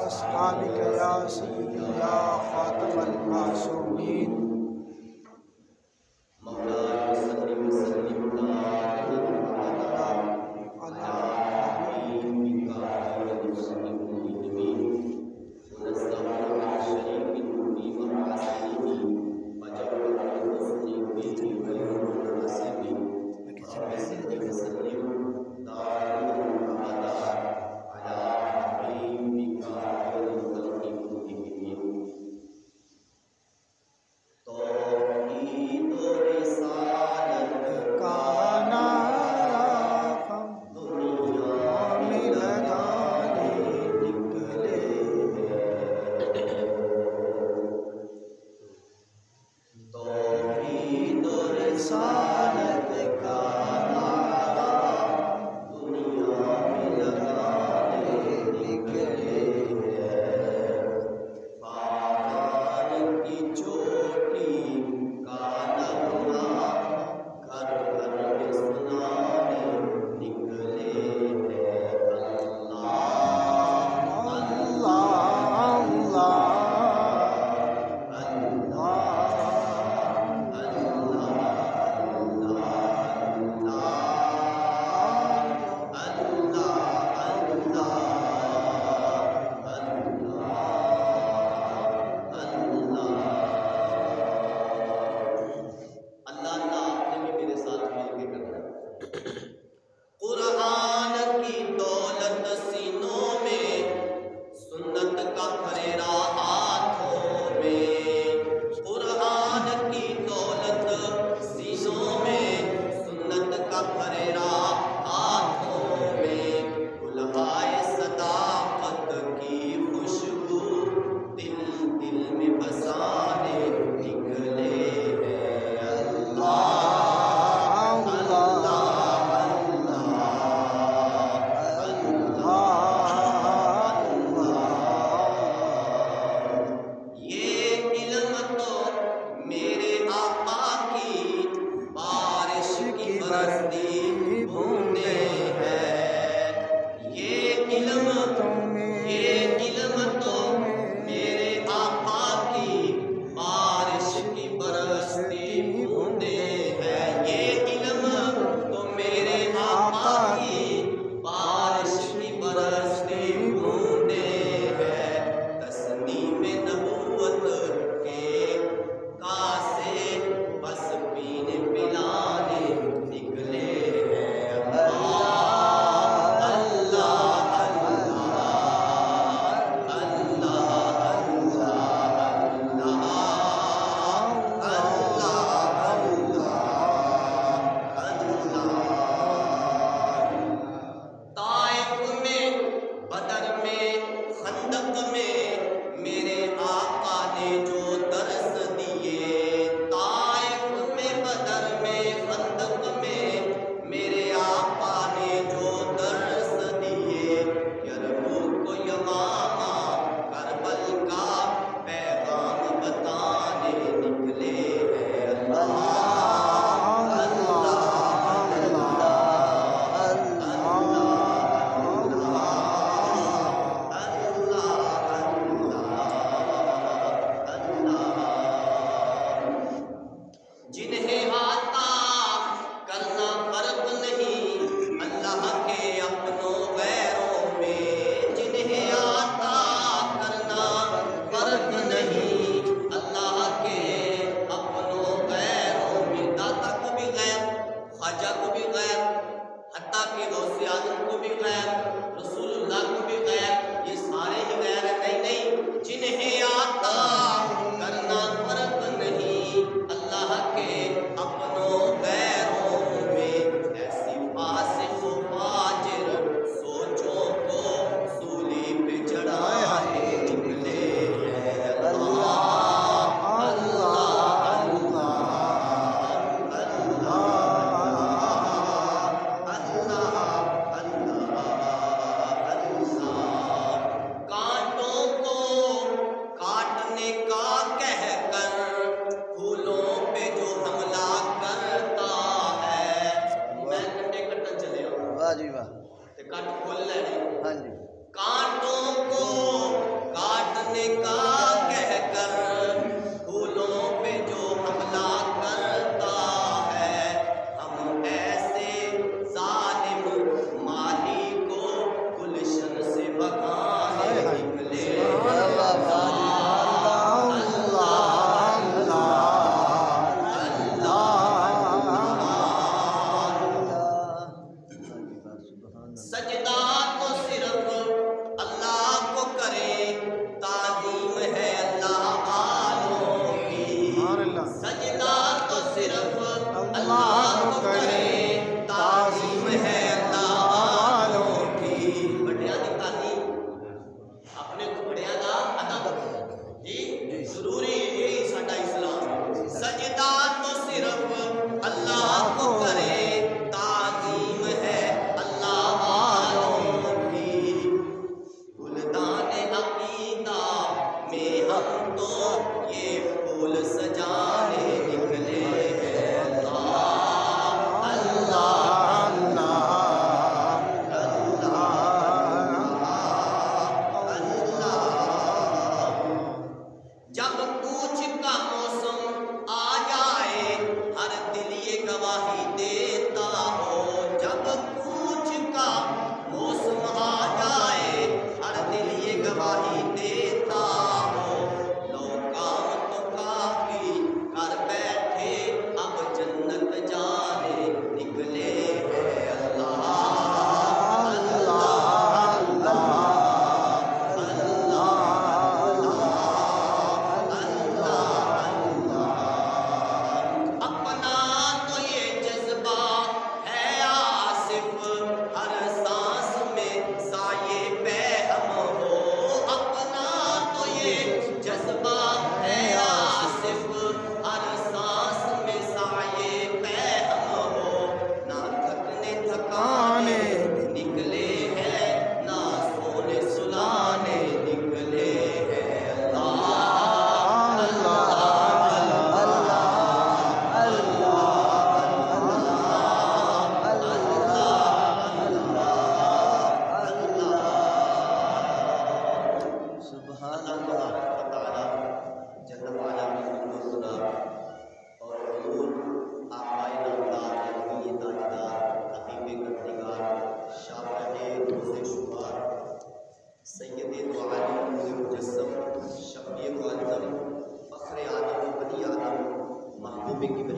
أصحابك يا سيدي يا خاتم المعصومين مولاي صل وسلم على حبيبك خير رسل المؤمنين ونستغفر مع الشريك في مراسله وجبر التصديق به ويوم النسب رب صل وسلم دائما ابدا على حبيبك خير الخلق كلهم.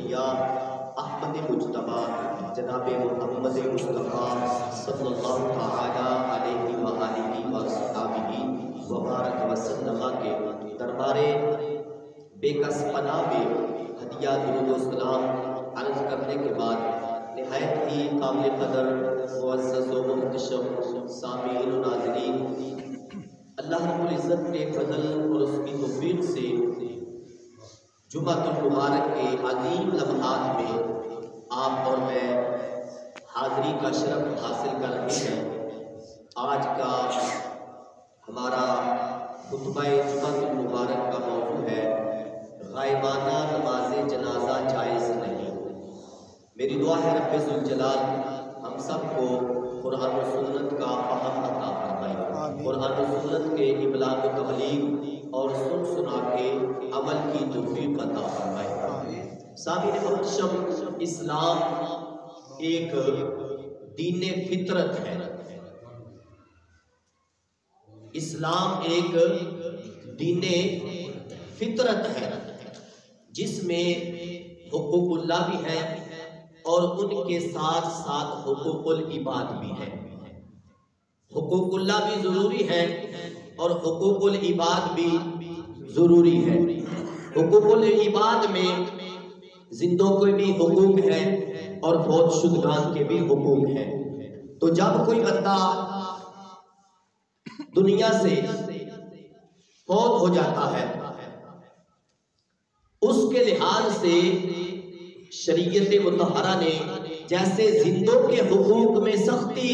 زکریا احمد مجتبی جناب محمد مصطفیٰ صلی اللہ تعالی علیہ وآلہ وصحبہ وبارک وسلم کے دربار بے کس پناہ میں ہدیہ درود و سلام عرض کرنے کے بعد نہایت ہی قابل قدر معزز و محتشم سامعین و ناظرین، اللہ رب العزت کے فضل اور اس کی توفیق سے جمعۃ المبارک کے عظیم لمحات میں آپ اور میں حاضری کا شرف حاصل کر رہے ہیں۔ آج کا ہمارا خطبہ جمعۃ المبارک کا موضوع ہے غائبانہ نماز جنازہ جائز نہیں۔ میری دعا ہے رب ذوالجلال ہم سب کو قرآن و سنت کا فہم عطا فرمائے، قرآن و سنت کے ابلاغ و تبلیغ اور سن سنا کے عمل کی توفیق عطا فرمائے۔ سامعین محتشم، اسلام ایک دین فطرت ہے، اسلام ایک دین فطرت ہے جس میں حقوق اللہ بھی ہے اور ان کے ساتھ ساتھ حقوق العباد بھی ہے۔ حقوق اللہ بھی ضروری ہے اور حقوق العباد بھی ضروری ہے۔ حقوق العباد میں زندوں کے بھی حقوق ہیں اور فوت شدگان کے بھی حقوق ہیں۔ تو جب کوئی بندہ دنیا سے فوت ہو جاتا ہے، اس کے لحاظ سے شریعت مطہرہ نے جیسے زندوں کے حقوق میں سختی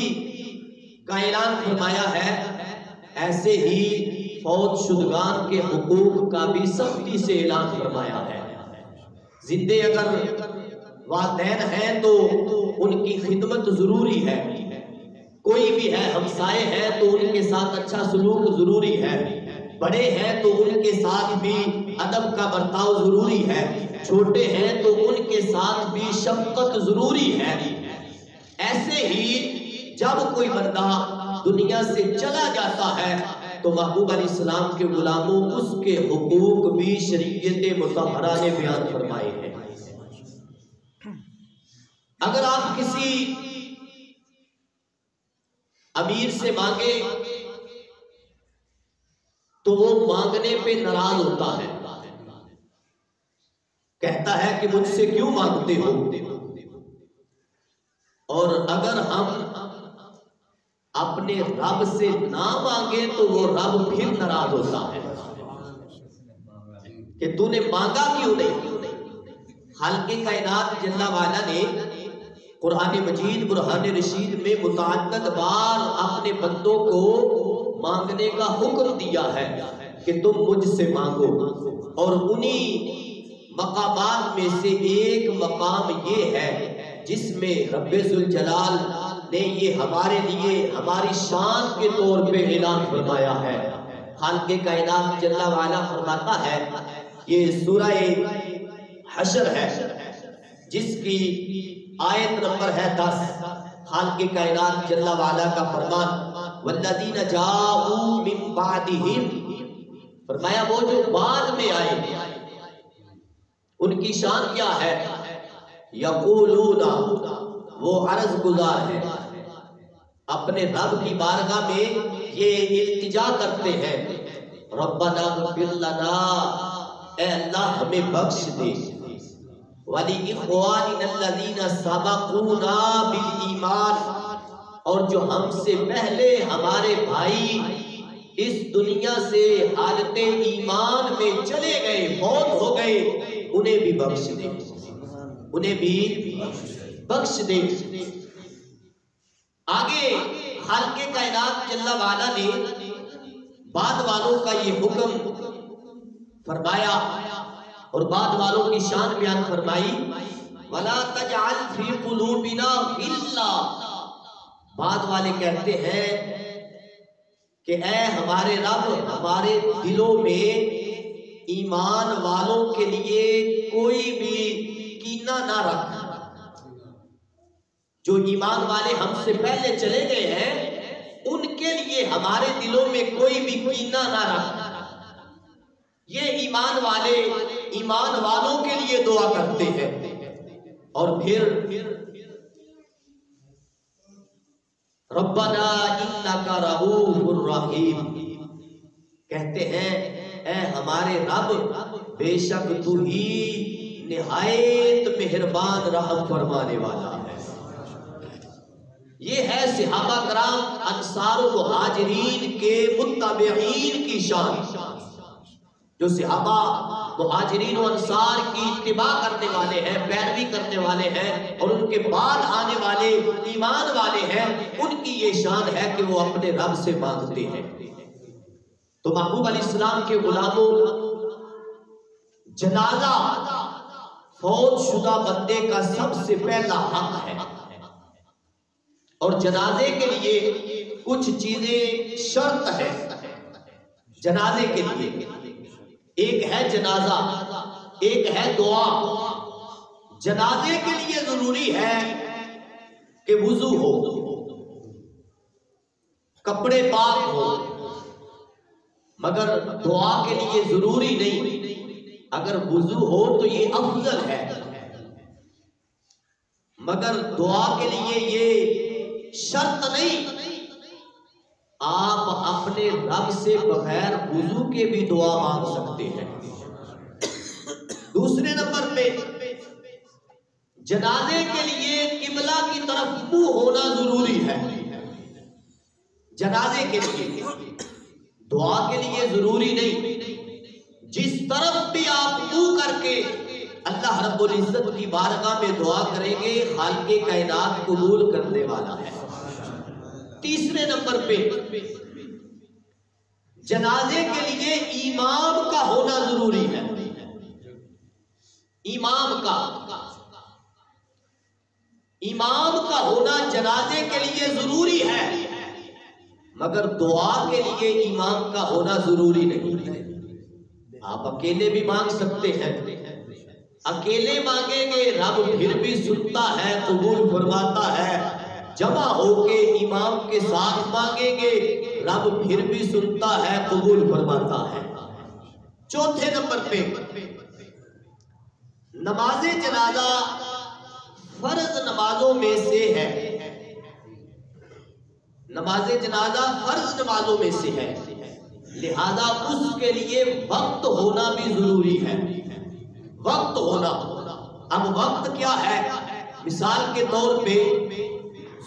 کا اعلان فرمایا ہے، ایسے ہی فوت شدگان کے حقوق کا بھی سختی سے اعلان فرمایا ہے۔ زندے اگر والدین ہیں تو ان کی خدمت ضروری ہے، کوئی بھی ہے ہمسائے ہیں تو ان کے ساتھ اچھا سلوک ضروری ہے، بڑے ہیں تو ان کے ساتھ بھی ادب کا برتاؤ ضروری ہے، چھوٹے ہیں تو ان کے ساتھ بھی شفقت ضروری ہے۔ ایسے ہی جب کوئی بندہ دنیا سے چلا جاتا ہے تو محبوب علیہ السلام کے غلاموں اس کے حقوق بھی شریعت مطہرہ نے بیان فرمائے ہیں۔ اگر آپ کسی امیر سے مانگے تو وہ مانگنے پہ ناراض ہوتا ہے، کہتا ہے کہ مجھ سے کیوں مانگتے ہو، اور اگر ہم اپنے رب سے نہ مانگے تو وہ رب پھر ناراض ہوتا ہے کہ تو نے مانگا کیوں نہیں۔ خالق کائنات جل وعلا نے قرآن مجید برہان رشید میں متعدد بار اپنے بندوں کو مانگنے کا حکم دیا ہے کہ تم مجھ سے مانگو، اور انہی مقامات میں سے ایک مقام یہ ہے جس میں رب ذوالجلال نے یہ ہمارے لیے ہماری شان کے طور پہ اعلان فرمایا ہے۔ خالق کائنات جل وعلا فرماتا ہے، یہ سورہ حشر ہے جس کی آیت نمبر ہے 10۔ خالق کائنات جل وعلا کا فرمان، والذین جاءوا من بعدہم، فرمایا وہ جو بعد میں آئے ان کی شان کیا ہے؟ یقولون، وہ عرض گزار ہے، اپنے رب کی بارگاہ میں یہ التجا کرتے ہیں، ربنا اغفر لنا، اے اللہ ہمیں بخش دے، وَلِإِخْوَانِنَا الَّذِينَ سَبَقُونَا بِالْإِيمَانِ، اور جو ہم سے پہلے ہمارے بھائی اس دنیا سے حالت ایمان میں چلے گئے، فوت ہو گئے، انہیں بھی بخش دے، انہیں بھی بخش دے۔ آگے خالق کائنات جل وعلا نے بعد والوں کا یہ حکم فرمایا اور بعد والوں کی شان بیان فرمائی، وَلَا تَجْعَلْ فِي قُلُوبِنَا غِلًّا، بعد والے کہتے ہیں کہ اے ہمارے رب، ہمارے دلوں میں ایمان والوں کے لیے کوئی بھی کینہ نہ رکھ، جو ایمان والے ہم سے پہلے چلے گئے ہیں ان کے لیے ہمارے دلوں میں کوئی بھی کینہ نہ رکھ۔ یہ ایمان والے ایمان والوں کے لیے دعا کرتے ہیں، اور پھر ربنا انک رؤوف الرحیم، کہتے ہیں اے ہمارے رب بے شک تو ہی نہایت مہربان رحم فرمانے والا ہے۔ یہ ہے صحابہ کرام انصار و مہاجرین کے متبعین کی شان، جو صحابہ مہاجرین و انصار کی اتباع کرنے والے ہیں، پیروی کرنے والے ہیں، اور ان کے بعد آنے والے ایمان والے ہیں، ان کی یہ شان ہے کہ وہ اپنے رب سے مانگتے ہیں۔ تو محبوب علیہ السلام کے غلاموں، جنازہ فوت شدہ بندے کا سب سے پہلا حق ہے، اور جنازے کے لیے کچھ چیزیں شرط ہے۔ جنازے کے لیے ایک ہے جنازہ، ایک ہے دعا۔ جنازے کے لیے ضروری ہے کہ وضو ہو، کپڑے پاک ہو، مگر دعا کے لیے ضروری نہیں۔ اگر وضو ہو تو یہ افضل ہے، مگر دعا کے لیے یہ شرط نہیں۔ آپ اپنے رب سے بغیر وضو کے بھی دعا مانگ سکتے ہیں۔ دوسرے نمبر پہ جنازے کے لیے قبلہ کی طرف منہ ہونا ضروری ہے۔ جنازے کے لیے، دعا کے لیے ضروری نہیں۔ جس طرف بھی آپ منہ کر کے اللہ رب العزت کی بارگاہ میں دعا کریں گے، خالق کائنات قبول کرنے والا ہے۔ تیسرے نمبر پہ جنازے کے لیے امام کا ہونا ضروری ہے۔ امام کا ہونا جنازے کے لیے ضروری ہے، مگر دعا کے لیے امام کا ہونا ضروری نہیں۔ آپ اکیلے بھی مانگ سکتے ہیں، اکیلے مانگیں گے رب پھر بھی سنتا ہے، قبول فرماتا ہے۔ جمع ہو کے امام کے ساتھ مانگیں گے، رب پھر بھی سنتا ہے، قبول فرماتا ہے۔ چوتھے نمبر پہ نماز جنازہ فرض نمازوں میں سے ہے۔ نماز جنازہ فرض نمازوں میں سے ہے، لہذا اس کے لیے وقت ہونا بھی ضروری ہے۔ وقت ہونا، اب وقت کیا ہے؟ مثال کے طور پہ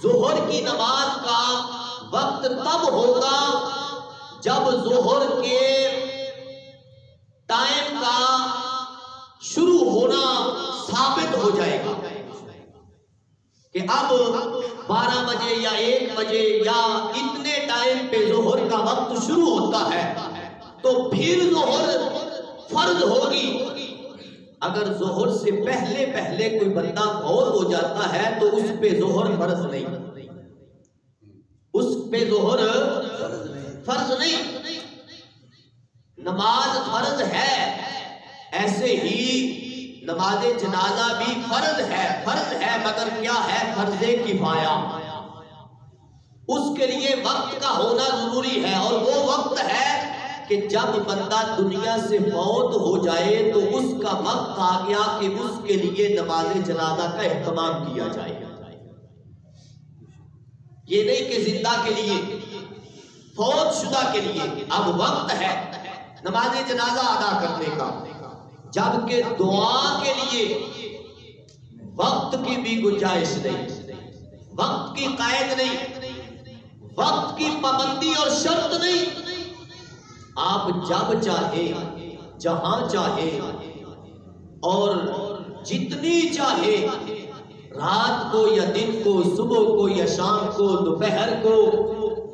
ظہر کی نماز کا وقت تب ہوگا جب ظہر کے ٹائم کا شروع ہونا ثابت ہو جائے گا کہ اب 12 بجے یا 1 بجے یا اتنے ٹائم پہ ظہر کا وقت شروع ہوتا ہے، تو پھر ظہر فرض ہوگی۔ اگر ظہر سے پہلے کوئی بندہ فوت ہو جاتا ہے تو اس پہ ظہر فرض نہیں، اس پہ ظہر فرض نہیں۔ نماز فرض ہے، ایسے ہی نماز جنازہ بھی فرض ہے، مگر کیا ہے؟ فرض کفایہ۔ اس کے لیے وقت کا ہونا ضروری ہے، اور وہ وقت ہے کہ جب بندہ دنیا سے فوت ہو جائے تو اس کا وقت آ گیا کہ اس کے لیے نماز جنازہ کا اہتمام کیا جائے۔ یہ نہیں کہ زندہ کے لیے، فوت شدہ کے لیے اب وقت ہے نماز جنازہ ادا کرنے کا، جبکہ دعا کے لیے وقت کی بھی گنجائش نہیں، وقت کی قید نہیں، وقت کی پابندی اور شرط نہیں۔ آپ جب چاہے، جہاں چاہے اور جتنی چاہے، رات کو یا دن کو، صبح کو یا شام کو، دوپہر کو،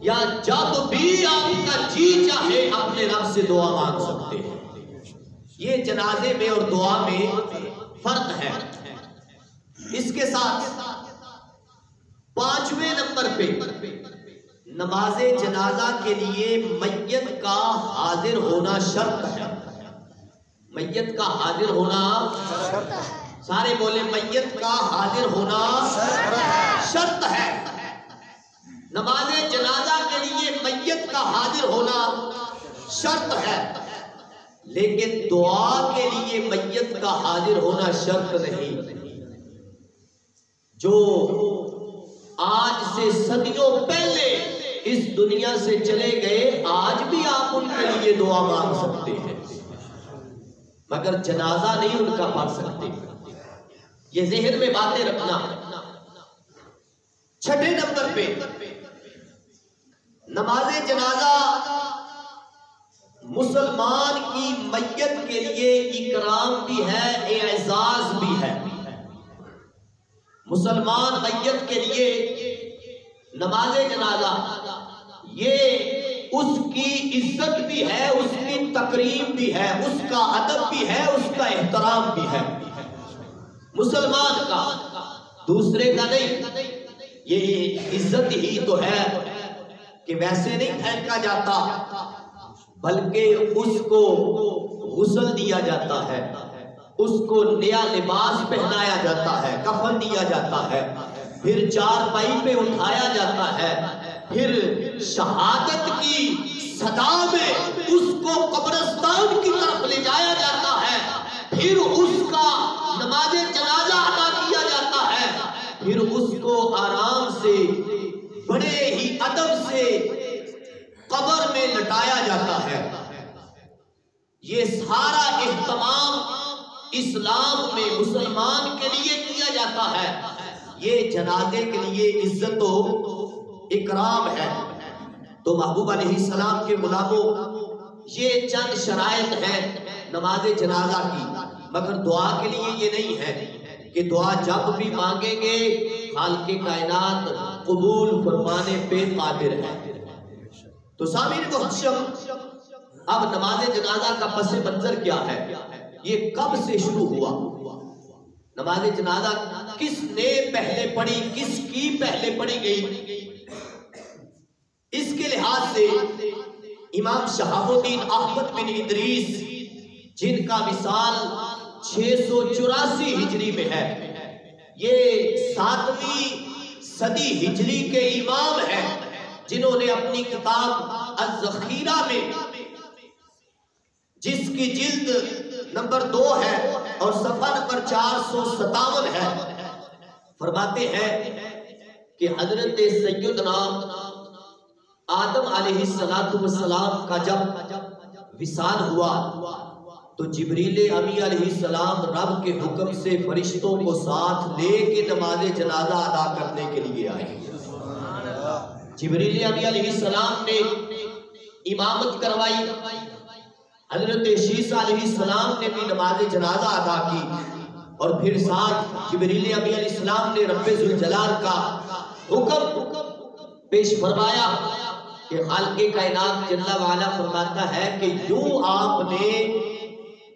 یا جب بھی آپ کا جی چاہے اپنے رب سے دعا مانگ سکتے ہیں۔ یہ جنازے میں اور دعا میں فرق ہے۔ اس کے ساتھ 5ویں نمبر پہ نماز جنازہ کے لیے میت کا حاضر ہونا شرط ہے۔ میت کا حاضر ہونا شرط ہے، سارے بولے میت کا حاضر ہونا شرط ہے۔ نماز جنازہ کے لیے میت کا حاضر ہونا شرط ہے، لیکن دعا کے لیے میت کا حاضر ہونا شرط نہیں۔ جو آج سے صدیوں پہلے اس دنیا سے چلے گئے، آج بھی آپ ان کے لیے دعا مانگ سکتے ہیں، مگر جنازہ نہیں ان کا پڑھ سکتے۔ یہ ذہن میں باتیں رکھنا۔ چھٹے نمبر پہ نماز جنازہ مسلمان کی میت کے لیے اکرام بھی ہے، اعزاز بھی ہے۔ مسلمان میت کے لیے نماز جنازہ یہ اس کی عزت بھی ہے، اس کی تکریم بھی ہے، اس کا ادب بھی ہے، اس کا احترام بھی ہے، مسلمان کا، دوسرے کا نہیں۔ یہ عزت ہی تو ہے کہ ویسے نہیں پھینکا جاتا، بلکہ اس کو غسل دیا جاتا ہے، اس کو نیا لباس پہنایا جاتا ہے، کفن دیا جاتا ہے، پھر چارپائی پہ اٹھایا جاتا ہے، پھر شہادت کی صدا میں اس کو قبرستان کی طرف لے جایا جاتا ہے، پھر اس کا نماز جنازہ ادا کیا جاتا ہے، پھر اس کو آرام سے بڑے ہی ادب سے قبر میں لٹایا جاتا ہے۔ یہ سارا اہتمام اسلام میں مسلمان کے لیے کیا جاتا ہے۔ یہ جنازے کے لیے عزت و اکرام ہے۔ تو محبوب علیہ السلام کے غلاموں، یہ چند شرائط ہیں نماز جنازہ کی، مگر دعا کے لیے یہ نہیں ہے کہ دعا جب بھی مانگیں گے خالق کائنات قبول فرمانے پہ قادر ہے۔ تو سامعین محترم، اب نماز جنازہ کا پس منظر کیا ہے؟ یہ کب سے شروع ہوا؟ نماز جنازہ کس نے پہلے پڑھی، کس کی پہلے پڑھی گئی؟ اس کے لحاظ سے امام شہاب الدین احمد بن ادریس، جن کا وصال 684 ہجری میں ہے، یہ 7ویں صدی ہجری کے امام ہیں، جنہوں نے اپنی کتاب الذخیرہ میں، جس کی جلد نمبر 2 ہے اور صفحہ نمبر 457 ہے، فرماتے ہیں کہ حضرت سیدنا آدم علیہ السلام کا جب وصال ہوا تو جبریل امی علیہ السلام رب کے حکم سے فرشتوں کو ساتھ لے کے نماز جنازہ ادا کرنے کے لیے آئے۔ جبریل امی علیہ السلام نے امامت کروائی، حضرت شیس علیہ السلام نے بھی نماز جنازہ ادا کی، اور پھر ساتھ جبریل امی علیہ السلام نے رب ذوالجلال کا حکم پیش فرمایا کہ خالق کائنات جل وعلا فرماتا ہے کہ یوں آپ نے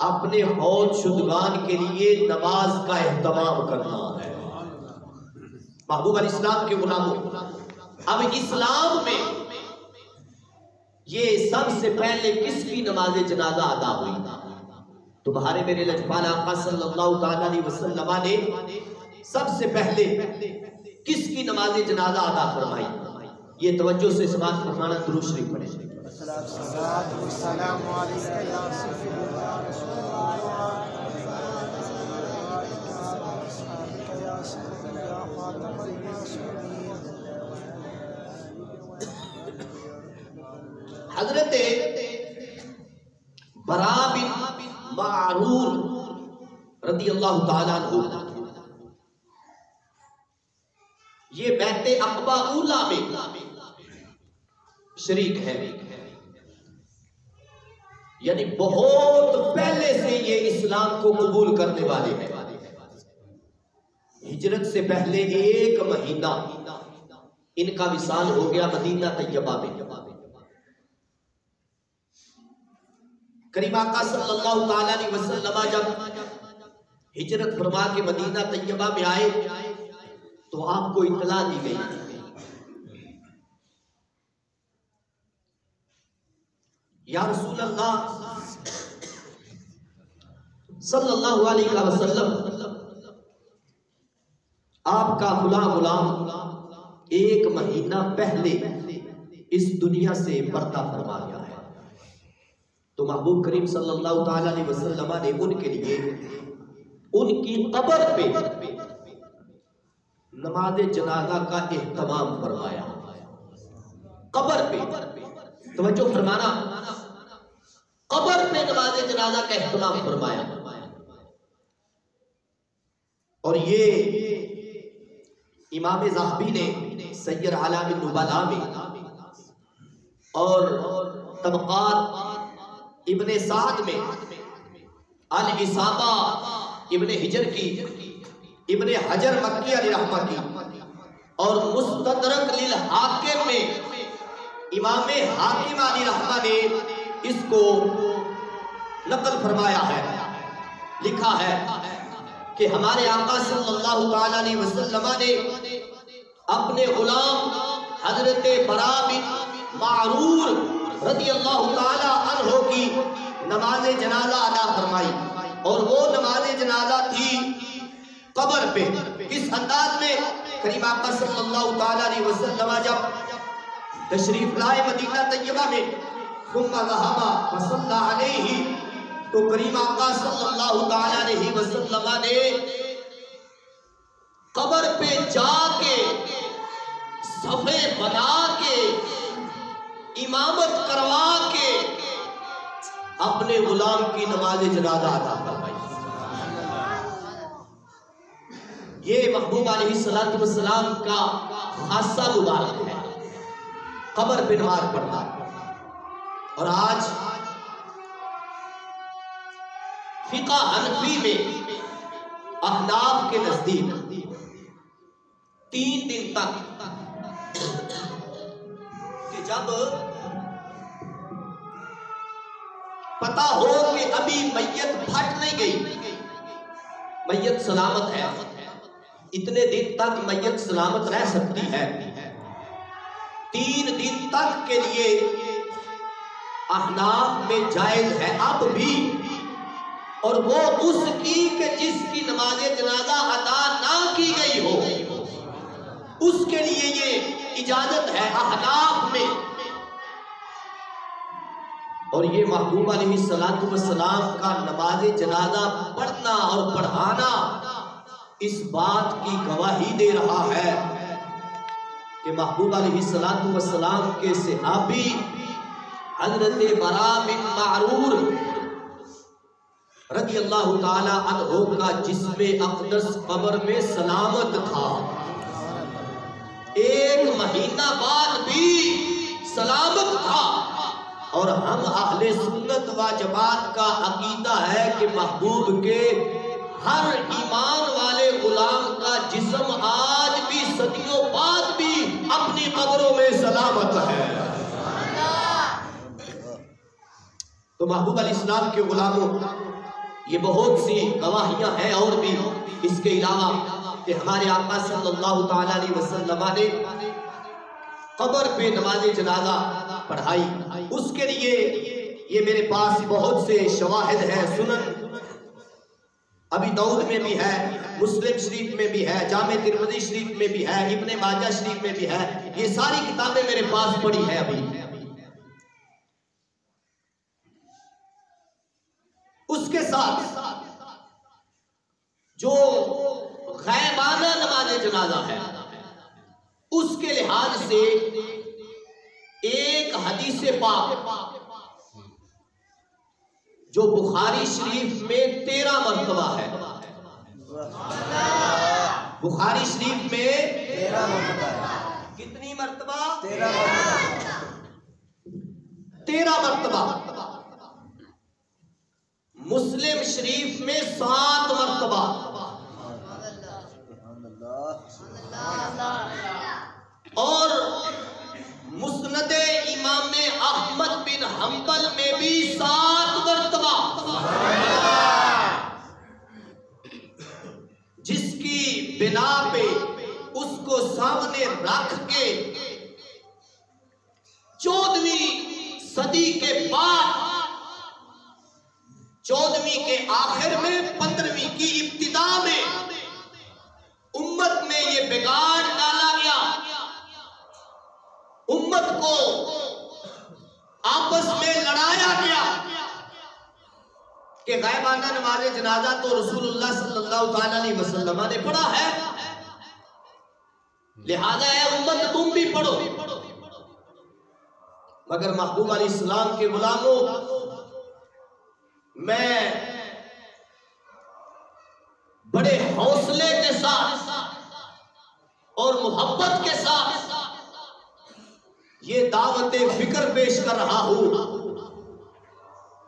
اپنے فوت شدگان کے لیے نماز کا اہتمام کرنا ہے۔ محبوب علیہ السلام کے غلاموں، اب اسلام میں یہ سب سے پہلے کس کی نماز جنازہ ادا ہوئی؟ تمہارے میرے لجپال آقا صلی اللہ تعالیٰ علیہ وسلم نے سب سے پہلے کس کی نماز جنازہ ادا فرمائی؟ یہ توجہ سے سماعت فرمانا، درود شریف پڑھیں۔ السلام علیکم یا رسول اللہ، حضرت براء بن معرور رضی اللہ تعالیٰ عنہ، یہ بیعت عقبہ اولیٰ میں شریک ہے، یعنی بہت پہلے سے یہ اسلام کو قبول کرنے والے ہیں۔ ہجرت سے پہلے 1 مہینہ ان کا وصال ہو گیا مدینہ طیبہ میں۔ کریم آقا صلی اللہ تعالیٰ علیہ وسلم جب ہجرت فرما کے مدینہ طیبہ میں آئے تو آپ کو اطلاع دی گئی، یا رسول اللہ صلی اللہ علیہ وسلم، آپ کا فلاں غلام 1 مہینہ پہلے اس دنیا سے پردہ فرما گیا ہے۔ تو محبوب کریم صلی اللہ تعالیٰ علیہ وسلم نے ان کے لیے ان کی قبر پہ نماز جنازہ کا اہتمام فرمایا. قبر پہ توجہ فرمانا، قبر پہ نماز جنازہ کا اہتمام فرمایا. اور یہ امام ذہبی نے سیر اعلام النبلاء میں اور طبقات ابن سعد میں، الاصابہ ابن حجر کی، ابن حجر مکی علیہ رحمہ کی، اور مستدرک للحاکم میں امام حاکم علیہ رحمہ نے اس کو نقل فرمایا ہے. لکھا ہے کہ ہمارے آقا صلی اللہ تعالیٰ علیہ وسلم نے اپنے غلام حضرت براء بن معرور رضی اللہ تعالیٰ عنہ کی نماز جنازہ ادا فرمائی. اور وہ نماز جنازہ تھی قبر پہ. کس انداز میں؟ کریم آقا صلی اللہ تعالیٰ علیہ وسلم جب تشریف لائے مدینہ طیبہ میں، ثم ذهب فصلى علیہ، تو کریم آقا صلی اللہ تعالیٰ علیہ وسلم نے قبر پہ جا کے صفے بنا کے امامت کروا کے اپنے غلام کی نماز جنازہ ادا فرمائی. یہ محبوب علیہ السلام کا خاصہ مبارک ہے، قبر پہ نماز پڑھنا. اور آج فقہ حنفی میں احناف کے نزدیک 3 دن تک کہ جب پتا ہو کہ ابھی میت پھٹ نہیں گئی، میت سلامت ہے، اتنے دن تک میت سلامت رہ سکتی ہے. 3 دن تک کے لیے احناف میں جائز ہے اب بھی. اور وہ اس کی کہ جس کی نماز جنازہ ادا نہ کی گئی ہو، اس کے لیے یہ اجازت ہے احناف میں. اور یہ محبوب علیہ السلام کا نماز جنازہ پڑھنا اور پڑھانا اس بات کی گواہی دے رہا ہے کہ محبوب علیہ السلام کے صحابی حضرت براء بن معرور رضی اللہ تعالی عنہ کا جسم اقدس قبر میں سلامت تھا. 1 مہینہ بعد بھی سلامت تھا. اور ہم اہل سنت و جماعت کا عقیدہ ہے کہ محبوب کے ہر ایمان والے غلام کا جسم آج بھی صدیوں بعد بھی اپنی قبروں میں سلامت ہے. تو محبوب علیہ السلام کے غلاموں، یہ بہت سی گواہیاں ہیں اور بھی اس کے علاوہ کہ ہمارے آقا صلی اللہ تعالیٰ علیہ وسلم نے قبر پہ نماز جنازہ پڑھائی. اس کے لیے یہ میرے پاس بہت سے شواہد ہیں. سنن ابی داؤد میں بھی ہے، مسلم شریف میں بھی ہے، جامع ترمذی شریف میں بھی ہے، ابن ماجہ شریف میں بھی ہے. یہ ساری کتابیں میرے پاس پڑھی ہیں. ابھی اس کے ساتھ جو غیبانہ نماز جنازہ ہے، اس کے لحاظ سے ایک حدیث پاک جو بخاری شریف میں 13 مرتبہ ہے. بخاری شریف میں 13 مرتبہ کتنی مرتبہ؟ 13 مرتبہ. مسلم شریف میں 7 مرتبہ. اور مسند امام احمد بن حنبل میں بھی 7 مرتبہ. جس کی بنا پہ اس کو سامنے رکھ کے 14ویں صدی کے بعد 14ویں کے آخر میں 15ویں کی ابتدا میں امت میں یہ بگاڑ ڈالا گیا. امت کو آپس میں لڑایا گیا کہ غائبانہ نماز جنازہ تو رسول اللہ صلی اللہ تعالیٰ علیہ وسلم نے پڑھا ہے، لہذا اے امت تم بھی پڑھو. مگر محبوب علیہ السلام کے غلاموں، میں بڑے حوصلے کے ساتھ اور محبت کے ساتھ یہ دعوت فکر پیش کر رہا ہوں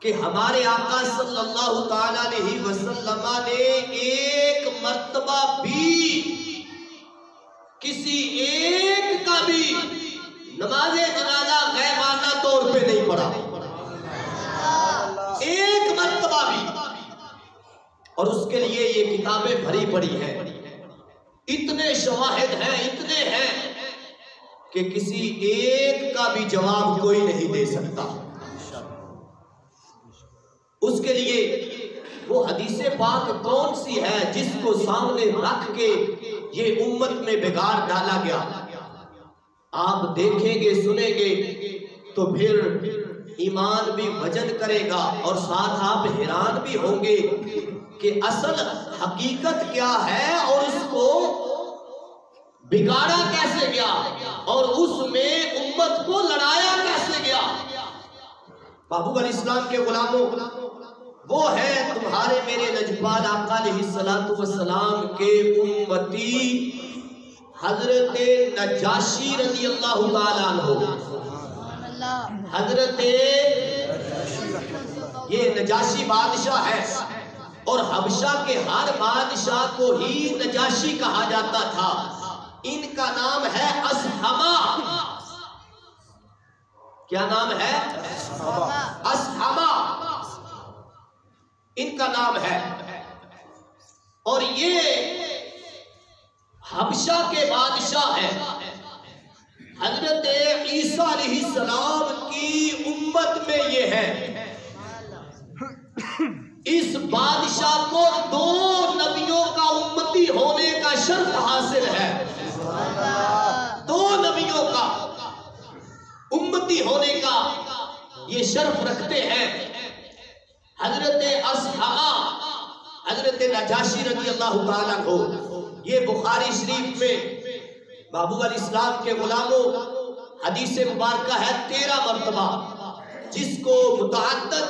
کہ ہمارے آقا صلی اللہ تعالی علیہ وسلم نے ایک مرتبہ بھی کسی ایک کا بھی نماز جنازہ غیبانہ طور پہ نہیں پڑھا، ایک مرتبہ بھی. اور اس کے لیے یہ کتابیں بھری پڑی ہیں، اتنے شواہد ہیں، اتنے ہیں کہ کسی ایک کا بھی جواب کوئی نہیں دے سکتا. اس کے لیے وہ حدیث پاک کون سی ہے جس کو سامنے رکھ کے یہ امت میں بگاڑ ڈالا گیا؟ آپ دیکھیں گے، سنیں گے تو پھر ایمان بھی وجد کرے گا اور ساتھ آپ حیران بھی ہوں گے کہ اصل حقیقت کیا ہے اور اس کو بگاڑا کیسے گیا اور اس میں امت کو لڑایا کیسے گیا. محبوب علیہ السلام کے غلاموں، وہ ہے تمہارے میرے نجبان آقا علیہ السلام کے امتی حضرت نجاشی رضی اللہ تعالیٰ عنہ. حضرت یہ نجاشی بادشاہ ہے اور حبشہ کے ہر بادشاہ کو ہی نجاشی کہا جاتا تھا. ان کا نام ہے اصحما. کیا نام ہے؟ اصحما ان کا نام ہے. اور یہ حبشہ کے بادشاہ ہیں. حضرت عیسیٰ علیہ السلام کی امت میں یہ ہے. اس بادشاہ کو 2 نبیوں کا امتی ہونے کا شرف حاصل ہے. 2 نبیوں کا امتی ہونے کا یہ شرف رکھتے ہیں. حضرت اصحما، حضرت نجاشی رضی اللہ تعالیٰ عنہ. یہ بخاری شریف میں محبوب علیہ السلام کے غلاموں حدیث مبارکہ ہے 13 مرتبہ، جس کو متعدد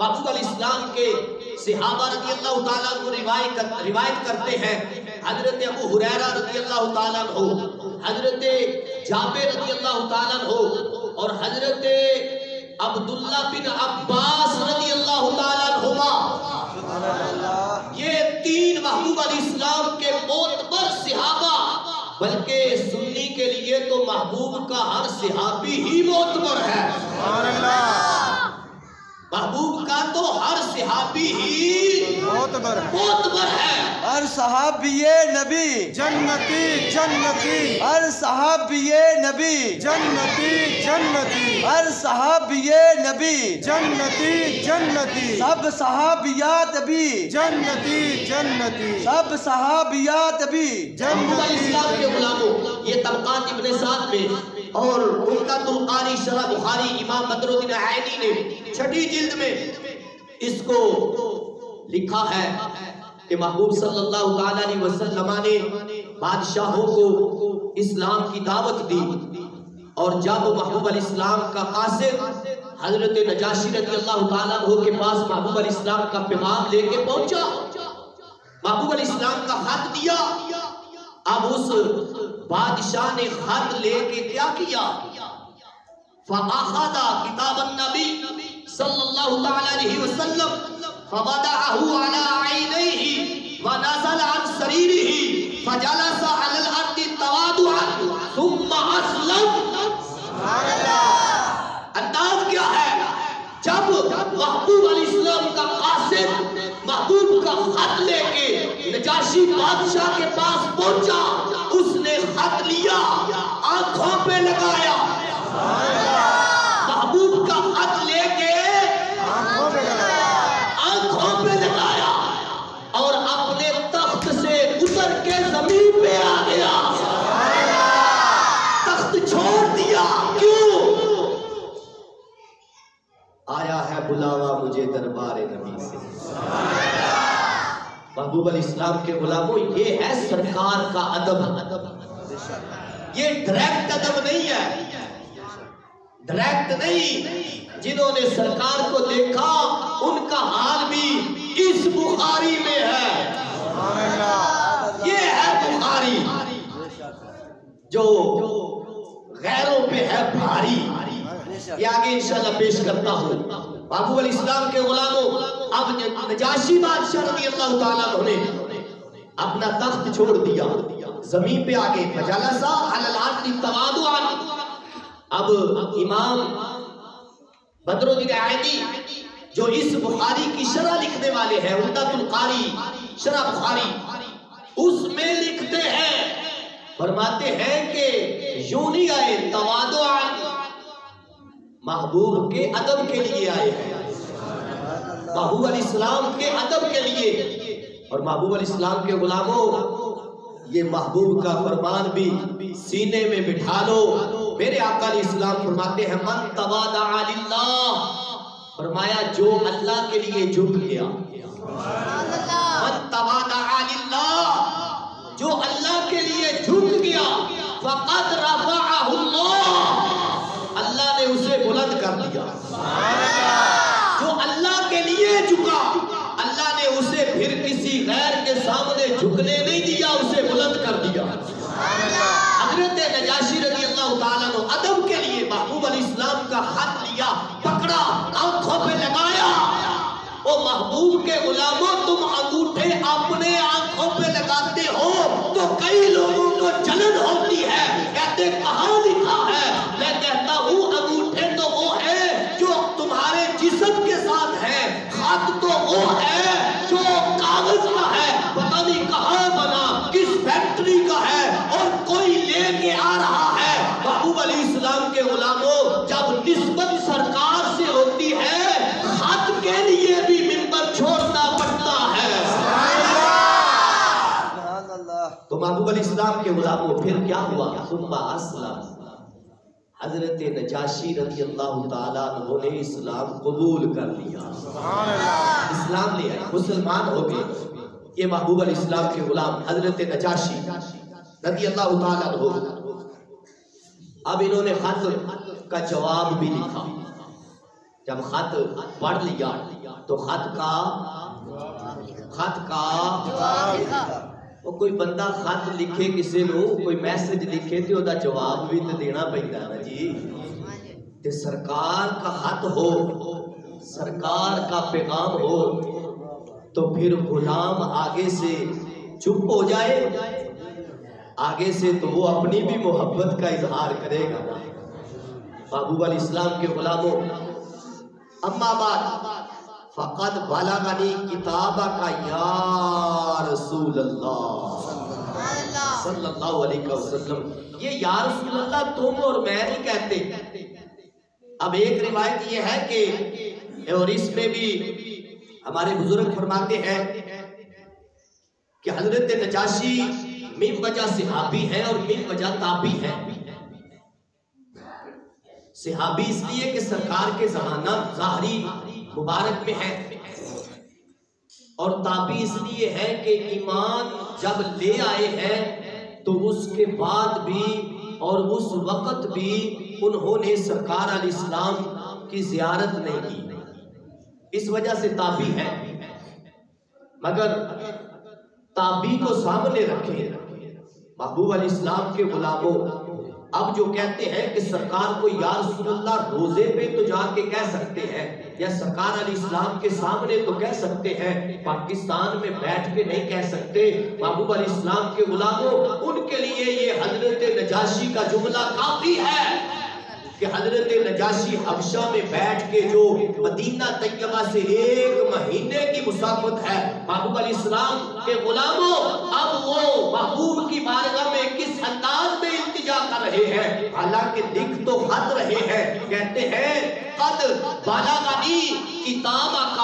محبوب علیہ السلام کے صحابہ رضی اللہ تعالیٰ عنہ روایت کرتے ہیں. حضرت ابو ہریرہ رضی اللہ تعالیٰ عنہ، حضرت جابر رضی اللہ تعالیٰ عنہ اور حضرت عبداللہ بن عباس رضی اللہ تعالیٰ عنہما. یہ 3 محبوب علیہ السلام کے معتبر صحابہ، بلکہ سنی کے لیے تو محبوب کا ہر صحابی ہی معتبر ہے. محبوب کا تو ہر صحابی ہی معتبر ہے. ہر صحابی نبی جنتی جنتی، ہر صحابی نبی جنتی جنتی، ہر صحابی نبی جنتی جنتی، سب صحابیات بھی جنتی جنتی، سب صحابیات بھی محبوب علیہ السلام کے غلاموں، یہ طبقات ابن سعد میں اور عمدۃ القاری شرح بخاری امام بدر الدین عینی نے 6 جلد میں اس کو لکھا ہے کہ محبوب صلی اللہ تعالیٰ علیہ وسلم نے بادشاہوں کو اسلام کی دعوت دی. اور جب محبوب علیہ السلام کا قاصد حضرت نجاشی رضی اللہ تعالیٰ عنہ کے پاس محبوب علیہ السلام کا پیغام لے کے پہنچا، محبوب علیہ السلام کا خط دیا. اب اس بادشاہ نے خط لے کے کیا کیا؟ فَأَخَذَ كِتَابَ النَّبِي صلی اللہ تعالیٰ علیہ وسلم فَوَضَعَهُ عَلَىٰ عَيْنَيْهِ وَنَزَلَ عَنْ سَرِيرِهِ فَجَلَسَ عَلَى الْأَرْضِ تَوَاضُعًا ثُمَّ أَسْلَمَ. انداز کیا ہے؟ جب محبوب علیہ السلام کا قاصد محبوب کا خط لے کے نجاشی بادشاہ کے پاس پہنچا، اس نے خط لیا، آنکھوں پہ لگایا. محبوب کا خط لے کے آنکھوں پہ لگایا اور اپنے تخت سے اتر کے زمین پہ آ گیا. تخت چھوڑ دیا. کیوں؟ آیا ہے بلاوا مجھے دربار نبی سے. محبوب علیہ السلام کے غلاموں، یہ ہے سرکار کا ادب. یہ ڈائریکٹ ادب نہیں ہے، ڈائریکٹ نہیں۔ جنہوں نے سرکار کو دیکھا ان کا حال بھی اس بخاری میں ہے، یہ ہے بخاری جو غیروں پہ ہے بھاری۔ یہ آگے انشاءاللہ پیش کرتا ہوں۔ محبوب علیہ السلام کے غلاموں، اب نجاشی بادشاہ رضی اللہ تعالیٰ عنہ نے اپنا تخت چھوڑ دیا، زمین پہ آگے فجلس علی الارض تواضعا۔ اب امام بدر الدین عینی جو اس بخاری کی شرح لکھنے والے ہیں، عمدۃ القاری شرح بخاری، اس میں لکھتے ہیں، فرماتے ہیں کہ یوں نہیں آئے تواضعا، محبوب کے ادب کے لیے آئے ہیں، محبوب علیہ السلام کے ادب کے لیے۔ اور محبوب علیہ السلام کے غلاموں، یہ محبوب کا فرمان بھی سینے میں بٹھا لو۔ میرے آقا علیہ السلام فرماتے ہیں من تواضع للہ، فرمایا جو اللہ کے لیے جھک گیا، من تواضع للہ، جو اللہ کے لیے جھک گیا، فقد رفعہ اللہ، اللہ نے اسے بلند کر دیا۔ جو اللہ کے لیے جھکا، اللہ نے اسے پھر کسی غیر کے سامنے جھکنے نہیں دیا، اسے بلند کر دیا۔ حضرت نجاشی رضی اللہ تعالیٰ عنہ ادب کے لیے محبوب علیہ السلام کا ہاتھ لیا، پکڑا، آنکھوں پہ لگایا۔ او محبوب کے غلاموں، تم انگوٹھے اپنے آنکھوں پہ لگاتے ہو تو کئی لوگوں کو جلن ہوتی ہے، کہتے کہاں لکھا ہے؟ میں کہتا ہوں انگوٹھے تو وہ ہے جو تمہارے جسم کے ساتھ ہے، خط تو وہ ہے جو کاغذ کا ہے، پتہ نہیں کہاں بنا، کس فیکٹری کا ہے، اور کوئی لے کے آ رہا ہے۔ محبوب علیہ السلام کے غلاموں، جب نسبت سرکار سے ہوتی ہے، خط کے لیے بھی منبر چھوڑنا پڑتا ہے۔ تو محبوب علیہ السلام کے غلاموں پھر کیا ہوا؟ ثم اسلم، حضرت نجاشی رضی اللہ تعالیٰ عنہ نے اسلام قبول کر لیا، اسلام لے آئے، مسلمان ہو گئے۔ یہ محبوب علیہ السلام کے غلام حضرت نجاشی رضی اللہ تعالیٰ عنہ، اب انہوں نے خط کا جواب بھی لکھا۔ جب خط پڑھ لیا تو خط کا وہ کوئی بندہ خط لکھے کسی نو، کوئی میسج لکھے تو دا جواب بھی تو دینا پڑتا ہے نا جی۔ تے سرکار کا خط ہو، سرکار کا پیغام ہو، تو پھر غلام آگے سے چپ ہو جائے؟ آگے سے تو وہ اپنی بھی محبت کا اظہار کرے گا۔ محبوب علیہ السلام کے غلاموں، اما بعد فقد بلغنی کتابک یا رسول اللہ صلی اللہ علیہ وسلم۔ یہ یا رسول اللہ تم اور میں نہیں کہتے۔ اب ایک روایت یہ ہے کہ، اور اس میں بھی ہمارے بزرگ فرماتے ہیں کہ حضرت نجاشی من وجہ صحابی ہے اور من وجہ تابعی ہے۔ صحابی اس لیے کہ سرکار کے زمانہ ظاہری مبارک میں ہے، اور تابعی اس لیے ہے کہ ایمان جب لے آئے ہیں تو اس کے بعد بھی اور اس وقت بھی انہوں نے سرکار علیہ السلام کی زیارت نہیں کی، اس وجہ سے تابعی ہے۔ مگر تابعی کو سامنے رکھے محبوب علیہ السلام کے غلاموں، اب جو کہتے ہیں کہ سرکار کو یا رسول اللہ روزے پہ تو جا کے کہہ سکتے ہیں، یا سرکار علیہ السلام کے سامنے تو کہہ سکتے ہیں، پاکستان میں بیٹھ کے نہیں کہہ سکتے۔ محبوب علیہ السلام کے غلاموں، ان کے لیے یہ حضرت نجاشی کا جملہ کافی ہے کہ حضرت نجاشی حبشہ میں بیٹھ کے جو مدینہ طیبہ سے 1 مہینے کی مسافت ہے، محبوب علیہ السلام کے غلاموں اب وہ محبوب کی بارگاہ میں کس انداز میں التجا کر رہے ہیں، حالانکہ لکھ تو خط رہے ہیں، کہتے ہیں قد بلغنی کتابک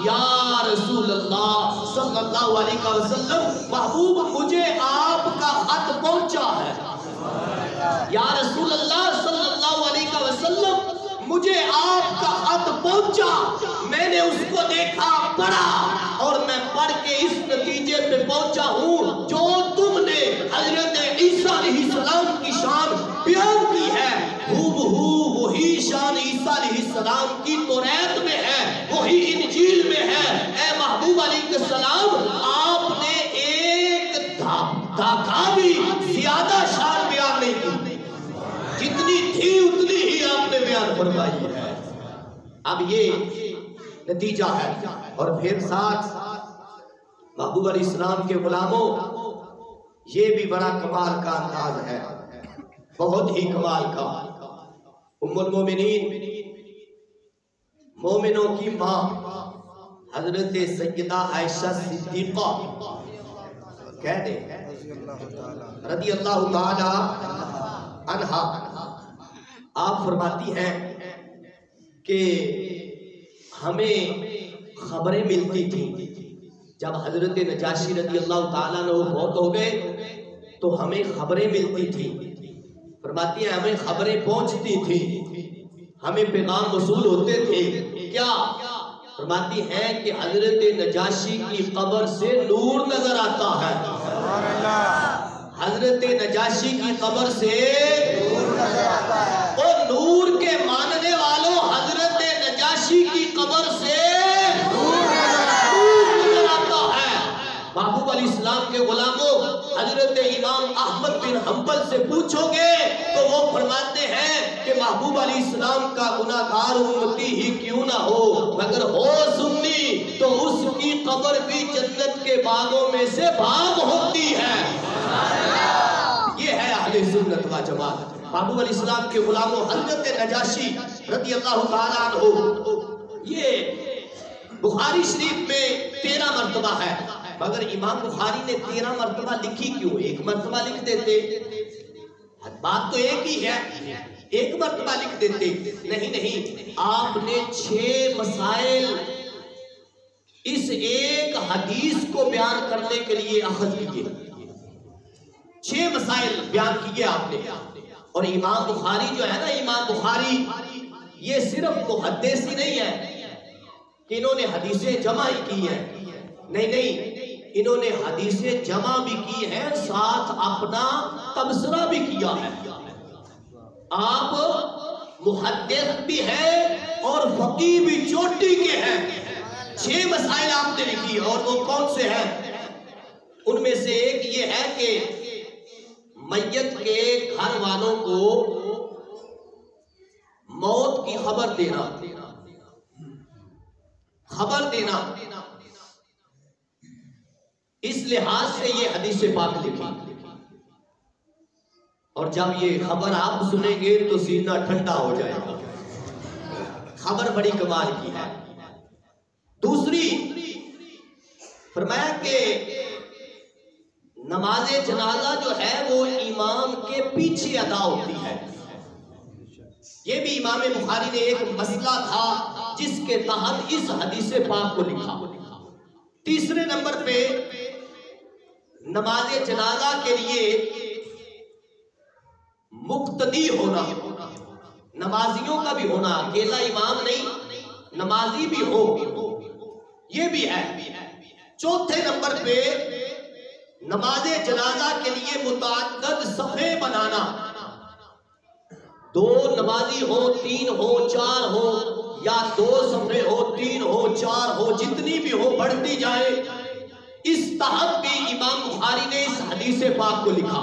یا رسول اللہ صلی اللہ علیہ وسلم، محبوب مجھے آپ کا خط پہنچا ہے، یا رسول اللہ صلی اللہ علیہ وسلم مجھے آپ کا خط پہنچا، میں نے اس کو دیکھا، پڑھا، اور میں پڑھ کے اس نتیجے پہ پہنچا ہوں جو تم نے حضرت عیسیٰ علیہ السلام کی شان بیان کی ہے، ہو بہو وہی شان عیسیٰ علیہ السلام کی توریت میں ہے، وہی انجیل میں ہے۔ اے محبوب علیہ السلام، آپ نے ایک دھاکہ بھی زیادہ شان بیان نہیں کی، جتنی تھی اتنی ہی آپ نے بیان فرمائی ہے۔ اب یہ نتیجہ ہے۔ اور پھر ساتھ محبوب علیہ السلام کے غلاموں، یہ بھی بڑا کمال کا انداز ہے، بہت ہی کمال کا۔ ام المومنین، مومنوں کی ماں حضرت سیدہ عائشہ صدیقہ کہہ دیں رضی اللہ تعالی عنہا، آپ فرماتی ہیں کہ ہمیں خبریں ملتی تھیں جب حضرت نجاشی رضی اللہ تعالیٰ عنہ فوت ہو گئے تو ہمیں خبریں ملتی تھیں۔ فرماتی ہیں ہمیں خبریں پہنچتی تھیں، ہمیں پیغام وصول ہوتے تھے۔ کیا؟ فرماتی ہیں کہ حضرت نجاشی کی قبر سے نور نظر آتا ہے، حضرت نجاشی کی قبر سے نور نظر آتا ہے، اور نور کے ماننے والوں حضرت نجاشی کی قبر سے محبوب علیہ السلام کے غلاموں، حضرت امام احمد بن حنبل سے پوچھو گے تو وہ فرماتے ہیں کہ محبوب علیہ السلام کا گناہگار امتی ہی کیوں نہ ہو، مگر ہو سنی تو اس کی قبر بھی جنت کے باغوں میں سے باغ ہوتی ہے۔ یہ ہے اہل سنت و جماعت۔ محبوب علیہ السلام کے غلاموں، حضرت نجاشی رضی اللہ تعالیٰ عنہ، یہ بخاری شریف میں 13 مرتبہ ہے، مگر امام بخاری نے 13 مرتبہ لکھی کیوں؟ ایک مرتبہ لکھ دیتے، بات تو ایک ہی ہے، ایک مرتبہ لکھ دیتے۔ نہیں، آپ نے 6 مسائل اس ایک حدیث کو بیان کرنے کے لیے اخذ کیے، 6 مسائل بیان کیے آپ نے۔ اور امام بخاری جو ہے نا، امام بخاری یہ صرف محدث ہی نہیں ہے کہ انہوں نے حدیثیں جمع ہی کی ہیں، نہیں، انہوں نے حدیثیں جمع بھی کی ہیں، ساتھ اپنا تبصرہ بھی کیا ہے۔ آپ محدث بھی ہیں اور فقیہ بھی چوٹی کے ہیں۔ 6 مسائل آپ نے لکھی، اور وہ کون سے ہیں؟ ان میں سے ایک یہ ہے کہ میت کے گھر والوں کو موت کی خبر دینا، اس لحاظ سے یہ حدیث پاک لکھی، اور جب یہ خبر آپ سنیں گے تو سینہ ٹھنڈا ہو جائے گا۔ خبر بڑی کمال کی ہے۔ دوسری فرمایا کہ نماز جنازہ جو ہے وہ امام کے پیچھے ادا ہوتی ہے۔ یہ بھی امام بخاری نے ایک مسئلہ تھا جس کے تحت اس حدیث پاک کو لکھا۔ تیسرے نمبر پہ نماز جنازہ کے لیے مقتدی ہونا، نمازیوں کا بھی ہونا، اکیلا امام نہیں، نمازی بھی ہو، یہ بھی ہے۔ چوتھے نمبر پہ نماز جنازہ کے لیے متعدد صفحے بنانا، 2 نمازی ہو، 3 ہو، 4 ہو، یا 2 صفحے ہو، 3 ہو، 4 ہو، جتنی بھی ہو بڑھتی جائے۔ اس تحت بھی امام بخاری نے اس حدیث پاک کو لکھا۔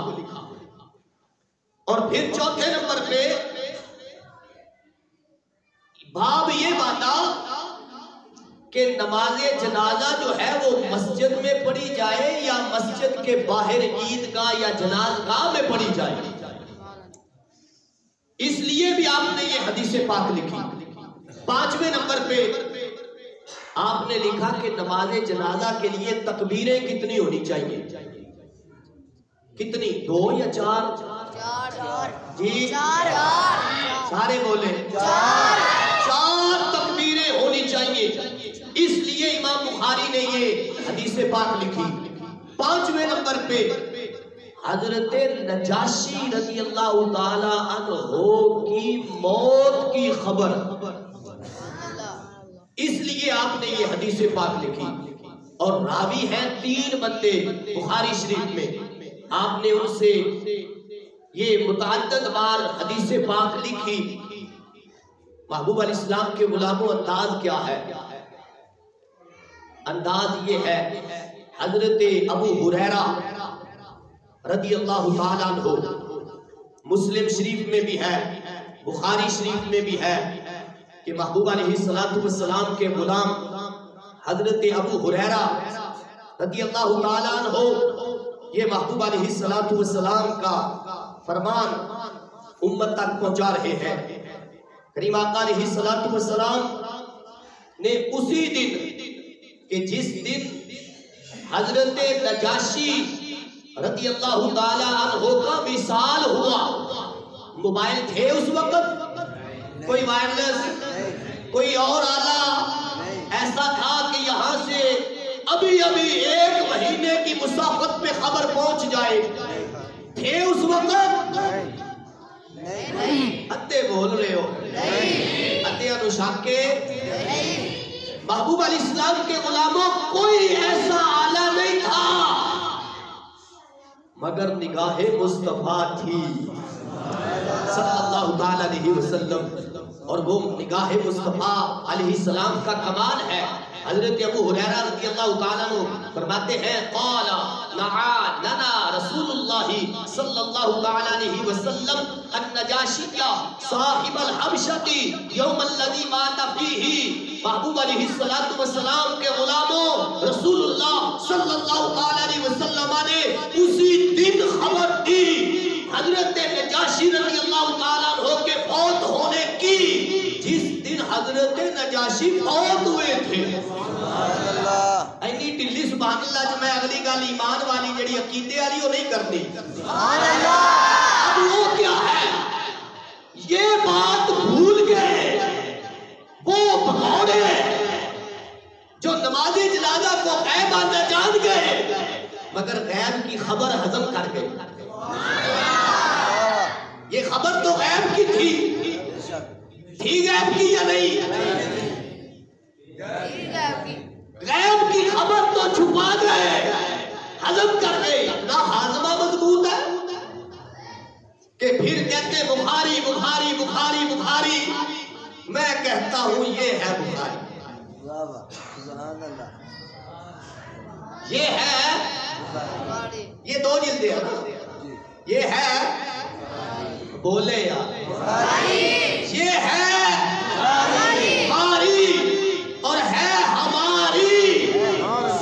اور پھر چوتھے نمبر پہ باب یہ باتا کہ نماز جنازہ جو ہے وہ مسجد میں پڑھی جائے یا مسجد کے باہر عیدگاہ یا جنازگاہ میں پڑھی جائے، اس لیے بھی آپ نے یہ حدیث پاک لکھی۔ 5ویں نمبر پہ آپ نے لکھا کہ نماز جنازہ کے لیے تکبیریں کتنی ہونی چاہیے؟ کتنی؟ 2 یا 4؟ جی سارے بولے 4 تکبیریں ہونی چاہیے، اس لیے امام بخاری نے یہ حدیث پاک لکھی۔ 5ویں نمبر پہ حضرت نجاشی رضی اللہ تعالی عنہ کی موت کی خبر، اس لیے آپ نے یہ حدیث پاک لکھی۔ اور راوی ہیں 3 بندے بخاری شریف میں، آپ نے ان سے یہ متعدد بار حدیث پاک لکھی. محبوب علیہ السلام کے غلاموں انداز کیا ہے؟ انداز یہ ہے، حضرت ابو ہریرہ رضی اللہ تعالیٰ عنہ، مسلم شریف میں بھی ہے، بخاری شریف میں بھی ہے کہ محبوب علیہ السلام کے غلام حضرت ابو ہریرہ رضی اللہ تعالیٰ عنہ یہ محبوب علیہ السلام کا فرمان امت تک پہنچا رہے ہیں. کریم آقا علیہ السلام نے اسی دن کہ جس دن حضرت نجاشی رضی اللہ تعالیٰ عنہ کا وصال ہوا، موبائل تھے اس وقت؟ کوئی وائرلیس، کوئی اور آلہ ایسا تھا کہ یہاں سے ابھی 1 مہینے کی مسافت پہ خبر پہنچ جائے؟ تھے اس وقت؟ ادھے بول رہے ہو، ادھے انوشاکے. محبوب علیہ السلام کے غلاموں کوئی ایسا آلہ نہیں تھا مگر نگاہ مصطفیٰ تھی صلی اللہ تعالیٰ علیہ وسلم. اور وہ نگاہ مصطفیٰ علیہ السلام کا کمال ہے. حضرت ابو ہریرہ رضی اللہ تعالیٰ عنہ فرماتے ہیں قال نعا لنا رسول اللہ صلی اللہ تعالیٰ علیہ وسلم النجاشی صاحب الحبشتی یوم الذی مات فیہ. محبوب علیہ السلام کے غلاموں رسول اللہ صلی اللہ تعالیٰ علیہ وسلم نے اسی دن خبر دی حضرت نجاشی رضی اللہ تعالیٰ عنہ کے فوت ہونے کی، جس دن حضرت نجاشی فوت ہوئے تھے. اینی ٹلی سبحان اللہ جو میں اگلی گل ایمان والی جڑی عقیدے والی وہ نہیں کرتی. اب وہ کیا ہے؟ یہ بات بھول گئے وہ بھگوڑے جو نماز جنازہ کو غیب آنا جان گئے مگر غیب کی خبر ہضم کر گئے. یہ خبر تو غیب کی تھی غیب کی یا نہیں؟ غیب کی خبر تو چھپا گئے، ہضم کر گئے. اپنا ہاضمہ مضبوط ہے کہ پھر کہتے بخاری بخاری بخاری بخاری. میں کہتا ہوں یہ ہے بخاری، یہ ہے، یہ 2 جلدیں ہیں نا، یہ ہے بولے یار، یہ ہے ہماری اور ہے ہماری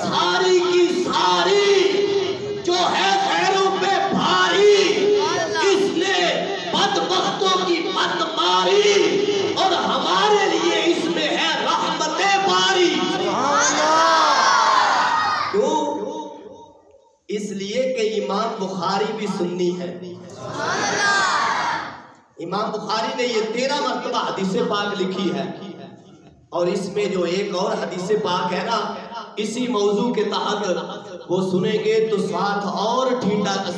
ساری کی ساری جو ہے غیروں پہ بھاری. اس نے بدبختوں کی مت ماری اور ہمارے لیے اس میں ہے رحمت باری. کیوں؟ اس لیے کہ امام بخاری بھی سنی ہے. امام بخاری نے یہ 13 مرتبہ حدیث پاک لکھی ہے اور اس میں جو ایک اور حدیث پاک ہے نا اسی موضوع کے تحت وہ سنیں گے تو ساتھ اور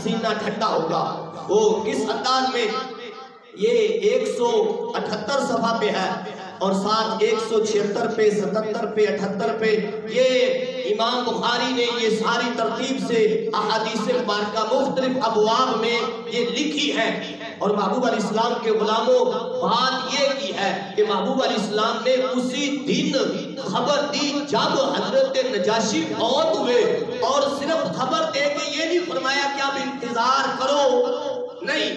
سینہ ٹھنڈا ہوگا. وہ کس انداز میں؟ یہ 178 صفحہ پہ ہے اور ساتھ 176 پہ 77 پہ 78 پہ یہ امام بخاری نے یہ ساری ترتیب سے احادیث مبارکہ مختلف ابواب میں یہ لکھی ہے. اور محبوب علیہ السلام کے غلاموں بات یہ کی ہے کہ محبوب علیہ السلام نے اسی دن خبر دی جب حضرت نجاشی فوت ہوئے. اور صرف خبر دے کے یہ نہیں فرمایا کہ آپ انتظار کرو، نہیں.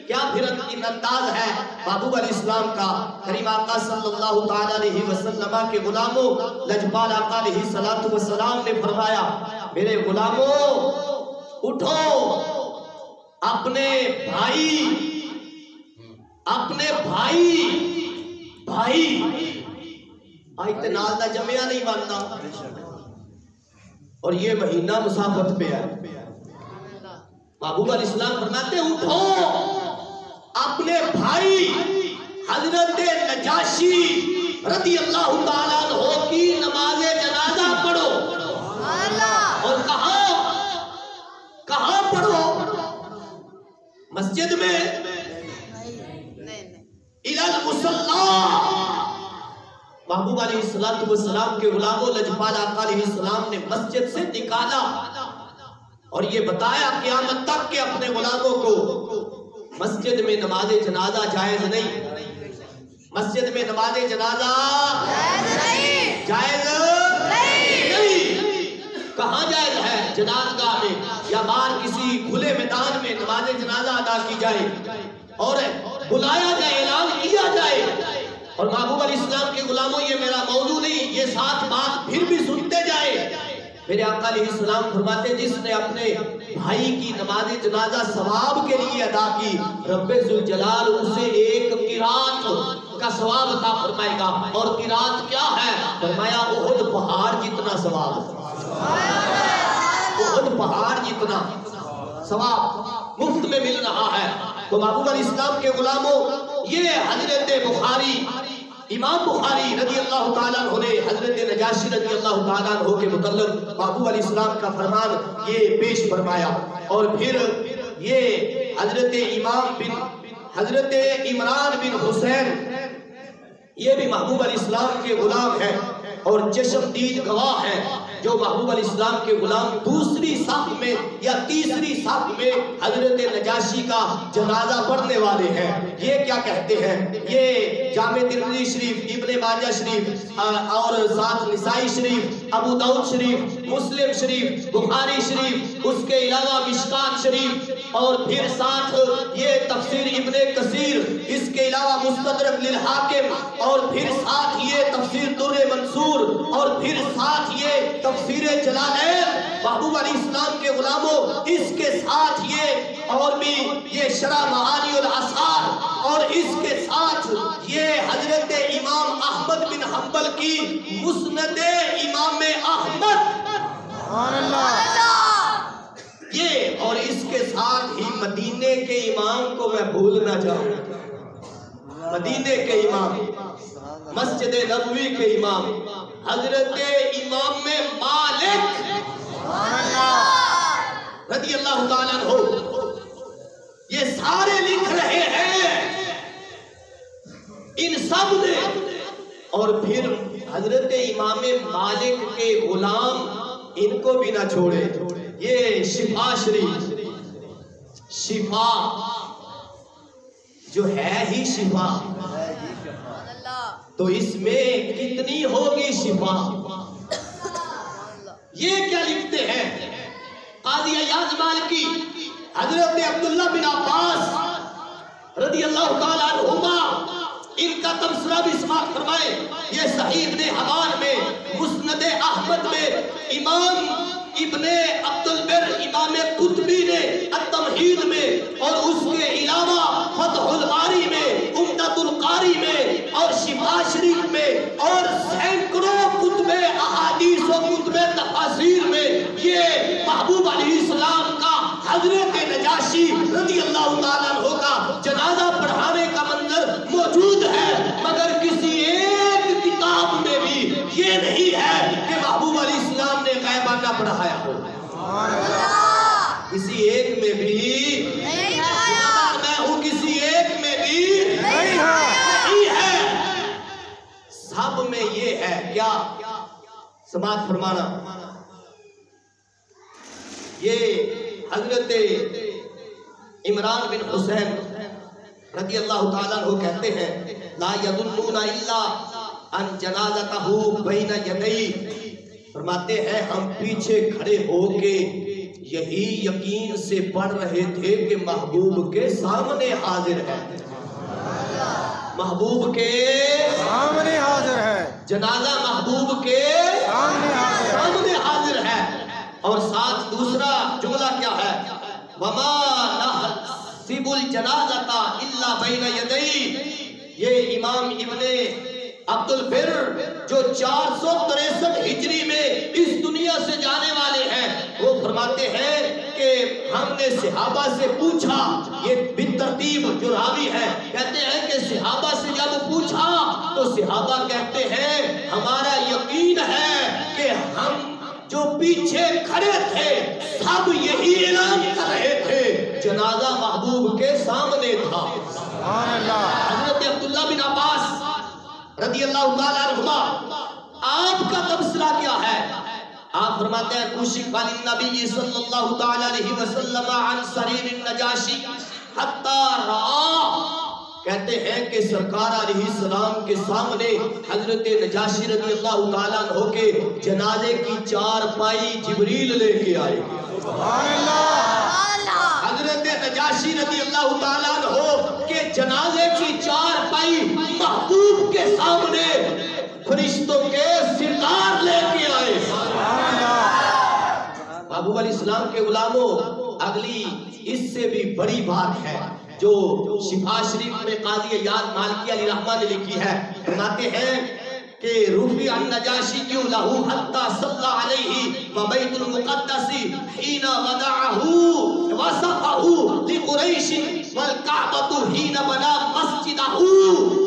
کیا پھر انداز ہے محبوب علیہ السلام کا؟ کریم آقا صلی اللہ تعالیٰ علیہ وسلم کے غلاموں لجپال آقا علیہ السلام نے فرمایا میرے غلاموں اٹھو، اپنے بھائی اتنال دا جمعہ نہیں بنتا اور یہ مہینہ مسافت پہ ہے. محبوب علیہ السلام فرماتے اٹھو، اپنے بھائی حضرت نجاشی رضی اللہ تعالیٰ عنہ کی نماز جنازہ پڑھو. اور کہاں پڑھو؟ مسجد میں؟ الی المصلی. محبوب علیہ السلام کے غلاموں لجپال آقا علیہ السلام نے مسجد سے نکالا اور یہ بتایا قیامت تک کہ اپنے غلاموں کو مسجد میں نماز جنازہ جائز نہیں، مسجد میں نماز جنازہ جائز نہیں۔ کہاں جائز ہے؟ جنازگاہ میں یا باہر کسی کھلے میدان میں نماز جنازہ ادا کی جائے اور بلایا جائے، اعلان کیا جائے۔ اور محبوب علیہ السلام کے غلاموں، یہ میرا موضوع نہیں، یہ ساتھ بات پھر بھی سنتے جائے۔ میرے آقا علیہ السلام فرماتے جس نے اپنے بھائی کی نماز جنازہ ثواب کے لیے ادا کی، رب ذوالجلال اسے ایک قرات کا ثواب عطا فرمائے گا۔ اور قرات کیا ہے؟ فرمایا احد پہاڑ جتنا ثواب، احد پہاڑ جتنا ثواب مفت میں مل رہا ہے۔ تو محبوب علیہ السلام کے غلاموں، یہ حضرت بخاری، امام بخاری رضی اللہ تعالیٰ عنہ نے حضرت نجاشی رضی اللہ تعالیٰ عنہ کے متعلق محبوب علیہ السلام کا فرمان یہ پیش فرمایا۔ اور پھر یہ حضرت عمران بن حسین، یہ بھی محبوب علیہ السلام کے غلام ہیں اور چشمدید گواہ ہیں، جو محبوب علیہ السلام کے غلام دوسری صف میں یا تیسری صف میں حضرت نجاشی کا جنازہ پڑھنے والے ہیں۔ یہ کیا کہتے ہیں؟ یہ جامع ترمذی شریف، ابن ماجہ شریف اور ساتھ نسائی شریف، ابو داؤد شریف، مسلم شریف، بخاری شریف، اس کے علاوہ مشکات شریف، اور پھر ساتھ یہ تفسیر ابن کثیر، اس کے علاوہ مستدرک للحاکم، اور پھر ساتھ یہ تفسیر در منصور، اور پھر ساتھ یہ تفسیر جلالین۔ محبوب علیہ السلام کے غلاموں، اس کے ساتھ یہ اور بھی یہ شرح معانی الاثار، اور اس کے ساتھ یہ حضرت امام احمد بن حنبل کی مسند امام احمد، سبحان اللہ، یہ اور اس کے ساتھ ہی مدینے کے امام کو میں بھول نہ جاؤں، مدینے کے امام، مسجد نبوی کے امام حضرت امام مالک رضی اللہ تعالیٰ عنہ، یہ سارے لکھ رہے ہیں ان سب نے۔ اور پھر حضرت امام مالک کے غلام ان کو بھی نہ چھوڑے، یہ شفا شریف، شفا جو ہے ہی شفا، تو اس میں کتنی ہوگی شفا؟ یہ کیا لکھتے ہیں؟ قاضی ایاز مالکی، حضرت عبداللہ بن عباس رضی اللہ تعالیٰ عنہما، ان کا تبصرہ بھی سماعت فرمائے۔ یہ صحیح ابن حبان میں، مسند احمد میں، امام ابن عبد البر امام قطبی نے التمہید میں، اور اس کے علاوہ فتح الباری میں، عمدۃ القاری میں، اور شفا شریف میں، اور سینکڑوں کتب احادیث و کتب تفاسیر میں یہ محبوب علیہ السلام کا حضرت نجاشی رضی اللہ تعالیٰ عنہ کا جنازہ پڑھانے کا منظر موجود ہے، مگر کسی ایک کتاب میں بھی یہ نہیں ہے کہ محبوب علیہ السلام نے غیبانہ پڑھایا ہو، کسی ایک میں بھی میں ہوں، کسی ایک میں بھی نہیں ہے، سب میں یہ ہے کیا؟ سماعت فرمانا۔ یہ حضرت عمران بن حسین رضی اللہ تعالیٰ عنہ کہتے ہیں لا یظنون الا ان جنازتہ بین یدی، فرماتے ہیں ہم پیچھے کھڑے ہو کے یہی یقین سے پڑھ رہے تھے کہ محبوب کے سامنے حاضر ہے، محبوب کے سامنے حاضر ہے، جنازہ محبوب کے سامنے حاضر ہے۔ اور ساتھ دوسرا جملہ کیا ہے؟ وَمَا نَحْسِبُ الْجَنَازَةَ إِلَّا بَيْنَ يَدَيْهِ۔ یہ امام ابن عبد البر جو 463 ہجری میں اس دنیا سے جانے والے ہیں، وہ فرماتے ہیں کہ ہم نے صحابہ سے پوچھا، یہ بالترتیب جو راوی ہے کہتے ہیں کہ صحابہ سے جب پوچھا تو صحابہ کہتے ہیں ہمارا یقین ہے کہ ہم جو پیچھے کھڑے تھے سب یہی اعلان کر رہے تھے جنازہ محبوب کے سامنے تھا۔ حضرت عبداللہ بن عباس رضی اللہ تعالیٰ عنہما، آپ کا تبصرہ کیا ہے؟ آپ فرماتے ہیں کشف عن النبی صلی اللہ تعالی علیہ وسلم عن سریر النجاشی حتی رآ، کہتے ہیں کہ سرکار علیہ السلام کے سامنے حضرت نجاشی رضی اللہ تعالیٰ عنہ کے جنازے کی چار پائی جبریل لے کے آئے. سبحان اللہ. حضرت نجاشی رضی اللہ تعالیٰ عنہ کے جنازے کی چار پائی محبوب کے سامنے فرشتوں کے سردار لے کے آئے. محبوب علیہ السلام کے غلاموں، اگلی اس سے بھی بڑی بات ہے جو شفا شریف میں قاضی ایاد مالکی علیہ رحمہ نے لکھی ہے. فرماتے ہیں کہ رفع النجاشی لہو حتی صلی علیہ وبیت المقدس حین ودعہ وصفہ لقریش والکعبۃ حین بنا مسجدہ.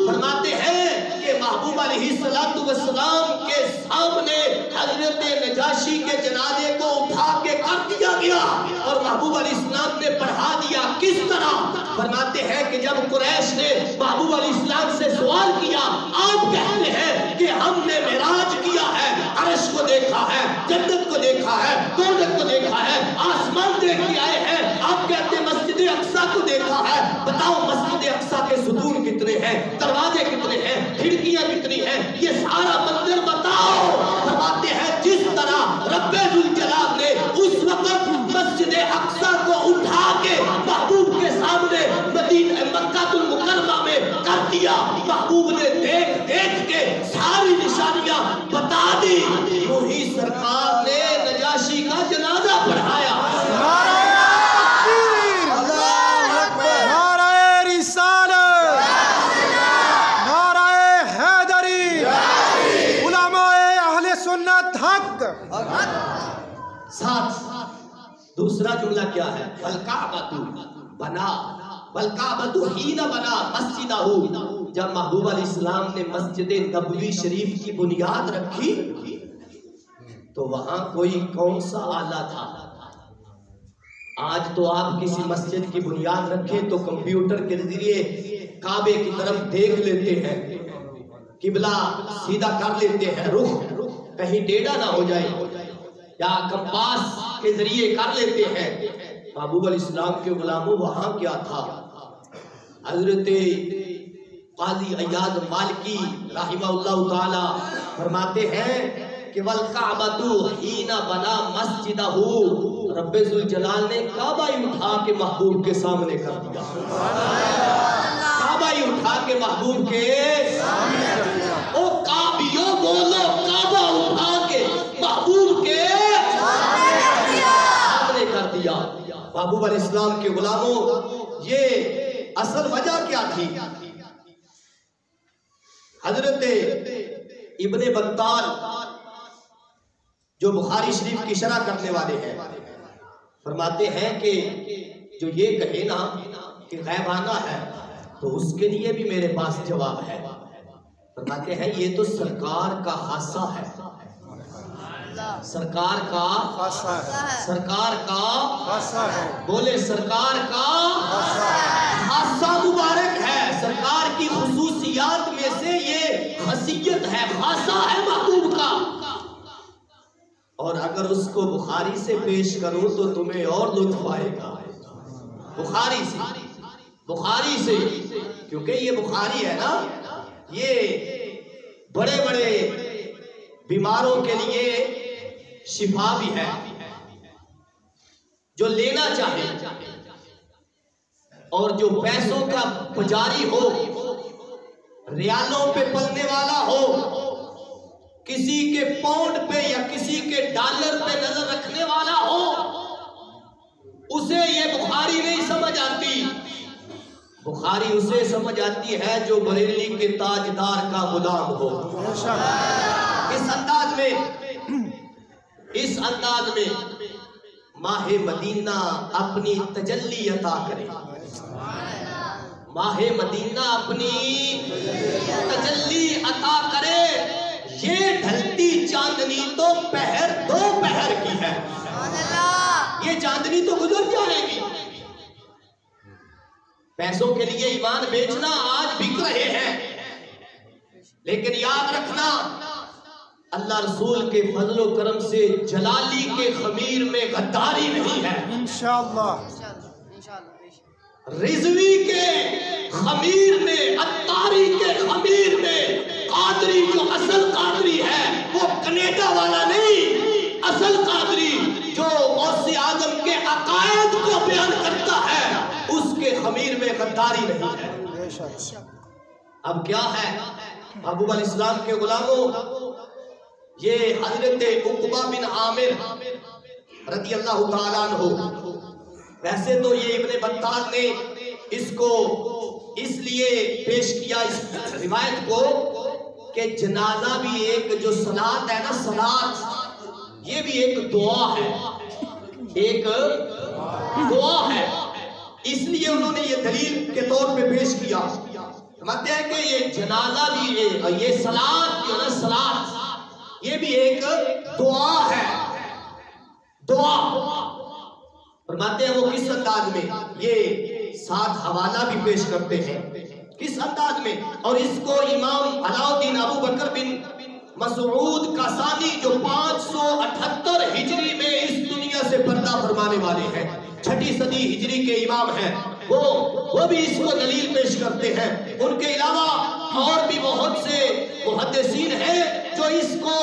فرماتے ہیں کہ محبوب علیہ السلام کے سامنے حضرت نجاشی کے جنازے کو اٹھا کے کر دیا گیا اور محبوب علیہ السلام نے پڑھا دیا. کس طرح؟ فرماتے ہیں کہ جب قریش نے محبوب علیہ السلام سے سوال کیا، آپ کہتے ہیں کہ ہم نے معراج کیا ہے، عرش کو دیکھا ہے، جنت کو دیکھا ہے، دوزخ کو دیکھا ہے، آسمان دیکھ کے آئے ہیں. آپ کہتے ہیں مسجد اقصیٰ کو دیکھا ہے. بتاؤ مسجد اقصیٰ کے ستون کتنے ہیں، دروازے کتنے ہیں، کھڑکیاں کتنی ہیں، یہ سارا منظر بتاؤ. فرماتے ہیں جس طرح رب ذوالجلال نے اس وقت مسجد اقصیٰ کو اٹھا کے محبوب کے سامنے مکہ المکرمہ میں کر دیا، محبوب نے دیکھ دیکھ کے ساری نشانیاں بتا دی. وہی سرکار نے نجاشی کا جنازہ پڑھایا. ساتھ دوسرا جملہ کیا ہے؟ والکعبۃ بنا، والکعبۃ حین بنا مسجدہ. جب محبوب علیہ السلام نے مسجد نبوی شریف کی بنیاد رکھی تو وہاں کوئی کون سا آلہ تھا؟ آج تو آپ کسی مسجد کی بنیاد رکھیں تو کمپیوٹر کے ذریعے کعبے کی طرف دیکھ لیتے ہیں، قبلہ سیدھا کر لیتے ہیں، رخ کہیں ٹیڑھا نہ ہو جائے، یا کمپاس کے ذریعے کر لیتے ہیں. محبوب علیہ السلام کے غلاموں وہاں کیا تھا؟ حضرت قاضی ایاد مالکی رحمہ اللہ تعالی فرماتے ہیں کہ والکعبۃ حین بنا مسجدہ. رب ذوالجلال نے کعبہ ہی اٹھا کے محبوب کے سامنے کر دیا. کعبہ ہی اٹھا کے محبوب کے او کعبیوں بولو، کعبہ اٹھا کے محبوب کے سامنے کر دیا. محبوب علیہ السلام کے غلاموں، یہ اصل وجہ کیا تھی؟ حضرت ابن بطال جو بخاری شریف کی شرح کرنے والے ہیں فرماتے ہیں کہ جو یہ کہے نا کہ غیبانہ ہے تو اس کے لیے بھی میرے پاس جواب ہے. فرماتے ہیں یہ تو سرکار کا خاصہ ہے، سرکار کا سرکار کا بولے سرکار کا خاصہ مبارک ہے. سرکار کی خصوصیات میں سے یہ خاصیت ہے، خاصہ ہے محبوب کا. اور اگر اس کو بخاری سے پیش کروں تو تمہیں اور لطف آئے گا. بخاری سے کیونکہ یہ بخاری ہے نا، یہ بڑے بڑے بیماروں کے لیے شفا بھی ہے. جو لینا چاہے اور جو پیسوں کا پجاری ہو، ریالوں پہ پلنے والا ہو، کسی کے پاؤنڈ پہ یا کسی کے ڈالر پہ نظر رکھنے والا ہو، اسے یہ بخاری نہیں سمجھ آتی. بخاری اسے سمجھ آتی ہے جو بریلی کے تاجدار کا غلام ہو. اس انداز میں ماہ مدینہ اپنی تجلی عطا کرے. ماہ مدینہ اپنی تجلی عطا کرے. یہ ڈھلتی چاندنی تو پہر دو پہر کی ہے. یہ چاندنی تو گزر جائے گی. پیسوں کے لیے ایمان بیچنا آج بک رہے ہیں، لیکن یاد رکھنا اللہ رسول کے فضل و کرم سے جلالی کے خمیر میں غداری نہیں ہے، انشاءاللہ رضوی کے خمیر میں، عطاری کے خمیر میں قادری جو اصل قادری ہے وہ کینیڈا والا نہیں، اصل قادری جو غوث اعظم کے عقائد کو بیان کرتا ہے اس کے خمیر میں غداری نہیں ہے۔ اب کیا ہے محبوب علیہ السلام کے غلاموں، یہ حضرت عقبہ بن عامر رضی اللہ تعالیٰ عنہ، ویسے تو یہ ابن بطال نے اس کو اس لیے پیش کیا اس روایت کو کہ جنازہ بھی ایک جو صلاۃ ہے نا، صلاۃ یہ بھی ایک دعا ہے، ایک دعا ہے، اس لیے انہوں نے یہ دلیل کے طور پہ پیش کیا۔ فرماتے ہیں کہ یہ جنازہ بھی یہ صلاۃ جو نا، صلاۃ یہ بھی ایک دعا ہے، دعا۔ فرماتے ہیں وہ کس انداز میں، یہ ساتھ حوالہ بھی پیش کرتے ہیں کس انداز میں، اور اس کو امام علاء الدین ابو بکر بن مسعود کاسانی جو 578 ہجری میں اس دنیا سے پردہ فرمانے والے ہیں، 6 صدی ہجری کے امام ہیں، وہ بھی اس کو دلیل پیش کرتے ہیں۔ ان کے علاوہ اور بھی بہت سے محدثین ہیں جو اس کو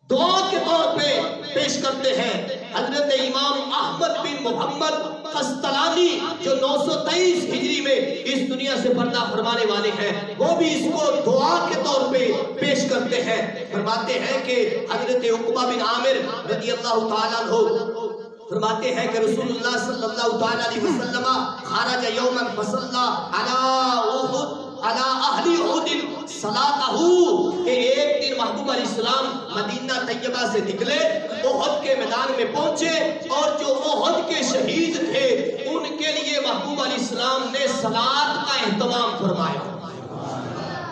دعا کے طور پہ پیش کرتے ہیں۔ حضرت امام احمد بن محمد قسطلانی جو 923 ہجری میں اس دنیا سے پردہ فرمانے والے ہیں، وہ بھی اس کو دعا کے طور پہ پیش کرتے ہیں۔ فرماتے ہیں کہ حضرت عقبہ بن عامر رضی اللہ تعالیٰ عنہ فرماتے ہیں کہ رسول اللہ صلی اللہ تعالیٰ علیہ وسلم خرج یوما فصلی علی اہل احد صلاتہ، کہ ایک دن محبوب علیہ السلام مدینہ طیبہ سے نکلے، احد کے میدان میں پہنچے، اور جو احد کے شہید تھے ان کے لیے محبوب علیہ السلام نے صلاۃ کا اہتمام فرمایا۔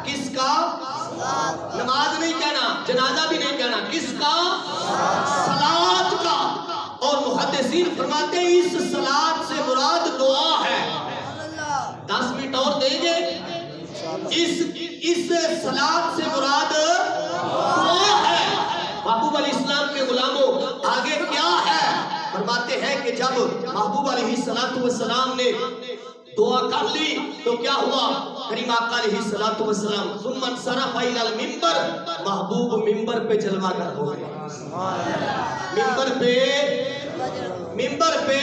کس کا؟ نماز نہیں کہنا، جنازہ بھی نہیں کہنا، کس کا؟ صلاۃ کا۔ اور محدثین فرماتے ہیں اس صلاۃ سے مراد دعا ہے۔ 10 منٹ اور دیں گے، اس صلاۃ سے مراد دعا ہے۔ محبوب علیہ السلام کے غلاموں آگے کیا ہے؟ فرماتے ہیں کہ جب محبوب علیہ السلام نے دعا کر لی تو کیا ہوا؟ کریم آقا علیہ السلام ثم انصرف الی المنبر، محبوب منبر پہ جلوہ گر ہو گئے، منبر پہ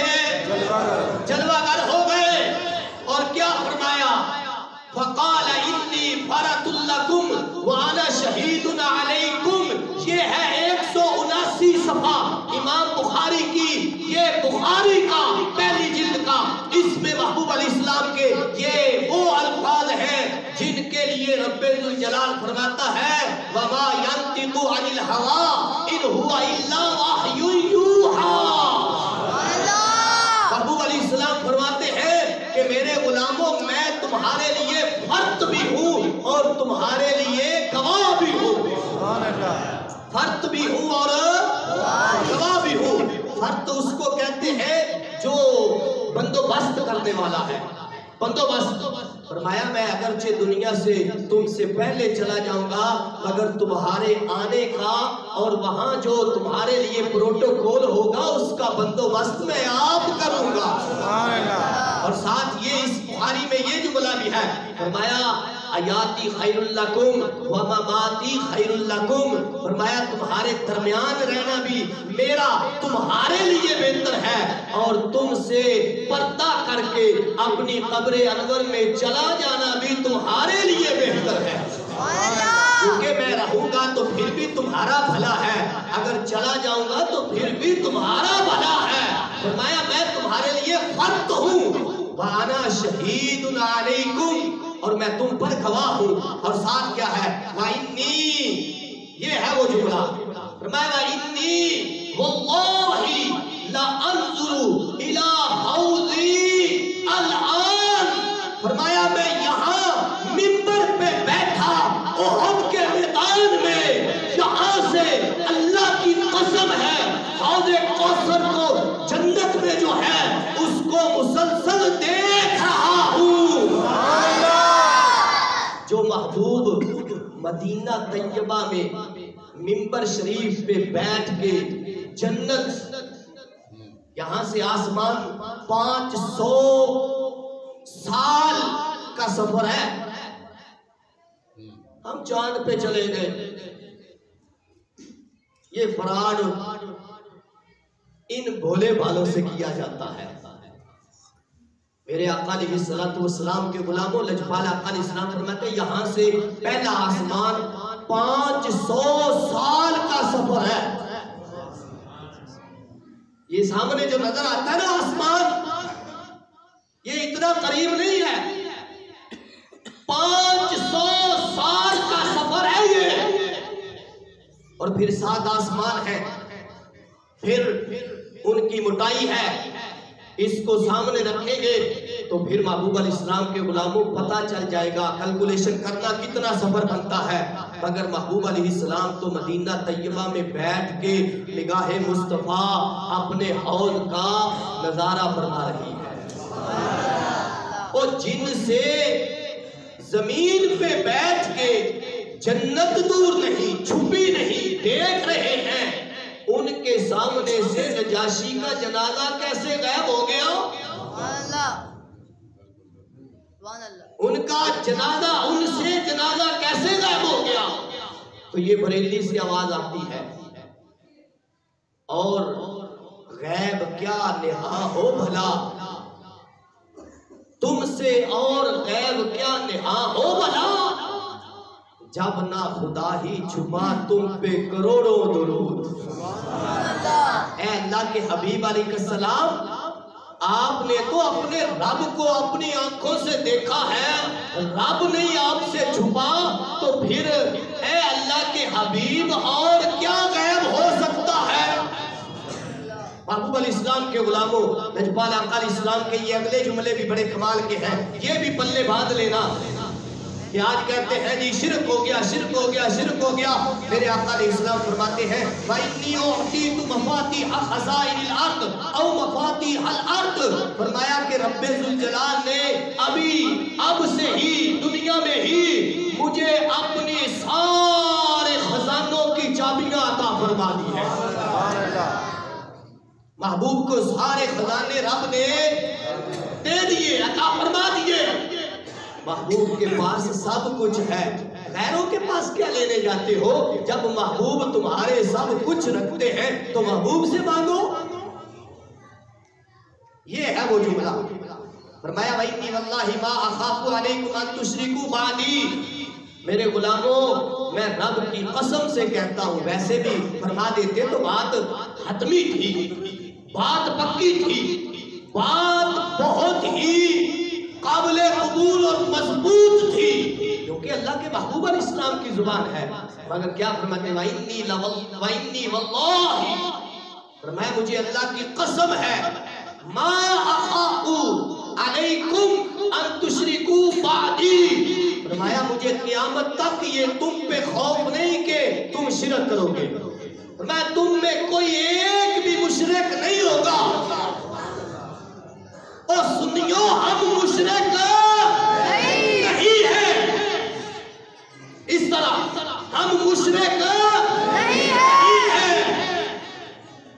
جلوہ گر ہو گئے، اور کیا فرمایا؟ فقال انی فرۃ لکم وانا شہید علیکم۔ یہ ہے 179 صفحہ امام بخاری کی، یہ بخاری کا پہلی جلد کا، اس میں محبوب علیہ السلام کے یہ وہ الفاظ ہیں جن کے لیے رب الجلال فرماتا ہے وما ينطق عن الهوى ان هو الا وحی یوحی۔ محبوب علیہ السلام فرماتے ہیں کہ میرے غلاموں میں تمہارے لیے فرد بھی ہوں اور تمہارے لیے گواہ بھی ہوں، فرد بھی ہوں اور گواہ بھی ہوں۔ فرد اس کو کہتے ہیں جو بندوبست کرنے والا ہے، بندوبست۔ فرمایا میں اگرچہ دنیا سے تم سے پہلے چلا جاؤں گا مگر تمہارے آنے کا اور وہاں جو تمہارے لیے پروٹوکول ہوگا اس کا بندوبست میں آپ کروں گا۔ اور ساتھ یہ اس بخاری میں یہ جملہ بھی ہے، فرمایا حیاتی خیر لکم ومماتی خیر لکم، فرمایا تمہارے درمیان رہنا بھی میرا تمہارے لیے بہتر ہے، اور تم سے پردہ کر کے اپنی قبر انور میں چلا جانا بھی تمہارے لیے بہتر ہے، کیونکہ میں رہوں گا تو پھر بھی تمہارا بھلا ہے، اگر چلا جاؤں گا تو پھر بھی تمہارا بھلا ہے۔ فرمایا میں تمہارے لیے فرد ہوں، وَأَنَا شَهِيدٌ عَلَيْكُمْ، اور میں تم پر گواہ ہوں۔ اور ساتھ کیا ہے؟ وَإِنِّي، یہ ہے وہ جملہ، فرمایا وَإِنِّي وَاللَّهِ لَأَنظُرُ إِلَىٰ حَوْضِي الْآن، فرمایا میں یہاں منبر پہ بیٹھا احد کے میدان میں، یہاں سے اللہ کی قسم ہے حوض کوثر کو جنت میں جو ہے اس کو مسلسل دیکھ رہا ہوں۔ جو محبوب مدینہ طیبہ میں منبر شریف پہ بیٹھ کے جنت، یہاں سے آسمان 500 سال کا سفر ہے. ہم چاند پہ چلے گئے. یہ فراڈ ان بھولے بالوں سے کیا جاتا ہے. میرے آقا علیہ الصلوۃ والسلام کے غلاموں، لجپال آقا علیہ السلام فرماتے ہیں یہاں سے پہلا آسمان 500 سال کا سفر ہے. یہ سامنے جو نظر آتا ہے نا آسمان، یہ اتنا قریب نہیں ہے. 500 سال کا سفر ہے یہ. اور پھر 7 آسمان ہے، پھر ان کی موٹائی ہے. اس کو سامنے رکھیں گے تو پھر محبوب علیہ السلام کے غلاموں پتہ چل جائے گا کیلکولیشن کرنا کتنا سفر بنتا ہے. مگر محبوب علیہ السلام تو مدینہ طیبہ میں بیٹھ کے نگاہ مصطفیٰ اپنے حوض کا نظارہ فرما رہی ہے. اور جن سے زمین پہ بیٹھ کے جنت دور نہیں، چھپی نہیں، دیکھ رہے ہیں، ان کے سامنے سے نجاشی کا جنازہ کیسے غائب ہو گیا؟ ان کا جنازہ، ان سے جنازہ کیسے غائب ہو گیا؟ تو یہ بریلی سے آواز آتی ہے، اور غیب کیا نہا ہو بھلا، تم سے اور غیب کیا نہا ہو بھلا، جب نہ خدا ہی چھپا تم پہ کروڑوں درود. اے اللہ کے حبیب علیہ السلام، آپ نے تو اپنے رب کو اپنی آنکھوں سے دیکھا ہے، رب نہیں آپ سے چھپا، تو پھر اے اللہ کے حبیب اور کیا غیب ہو سکتا ہے؟ محبوب علیہ السلام کے غلاموں، لجپال آقا علیہ السلام کے یہ اگلے جملے بھی بڑے کمال کے ہیں. یہ بھی پلے باندھ لینا کہ آج کہتے ہیں جی شرک ہو گیا، شرک ہو گیا، شرک ہو گیا. میرے آقا علیہ السلام فرماتے ہیں وَإِنِّي أُعْطِيتُ مَفَاتِحَ خَزَائِنِ الْأَرْضِ أَوْ مَفَاتِحَ الْأَرْضِ. فرمایا کہ رب ذوالجلال نے اب سے ہی دنیا میں ہی مجھے اپنی سارے خزانوں کی چابیاں عطا فرما دی ہے. محبوب کو سارے خزانے رب نے دے دیے، عطا فرما دیے. محبوب کے پاس سب کچھ ہے، غیروں کے پاس کیا لینے جاتے ہو؟ جب محبوب تمہارے سب کچھ رکھتے ہیں تو محبوب سے مانگو. یہ ہے وہ جملہ. فرمایا وَإِنِّي وَاللَّهِ مَا أَخَافُ عَلَيْكُمْ أَن تُشْرِكُوا بَعْدِي. میرے غلاموں، میں رب کی قسم سے کہتا ہوں، ویسے بھی فرما دیتے تو بات حتمی تھی، بات پکی تھی، بات بہت ہی قابل قبول اور مضبوط تھی، کیونکہ اللہ کے محبوب علیہ السلام کی زبان ہے. مگر کیا فرماتے ہیں وَإِنِّي وَاللَّهِ، فرمایا مجھے اللہ کی قسم ہے، مَا أَخَافُ عَلَيْكُمْ أَن تُشْرِكُوا بَعْدِي. فرمایا مجھے قیامت تک یہ تم پہ خوف نہیں کہ تم شرک کرو گے. فرمایا تم میں کوئی ایک بھی مشرک نہیں ہوگا. اور سنیو، ہم مشرک نہیں ہیں. اس طرح ہم مشرک نہیں ہیں.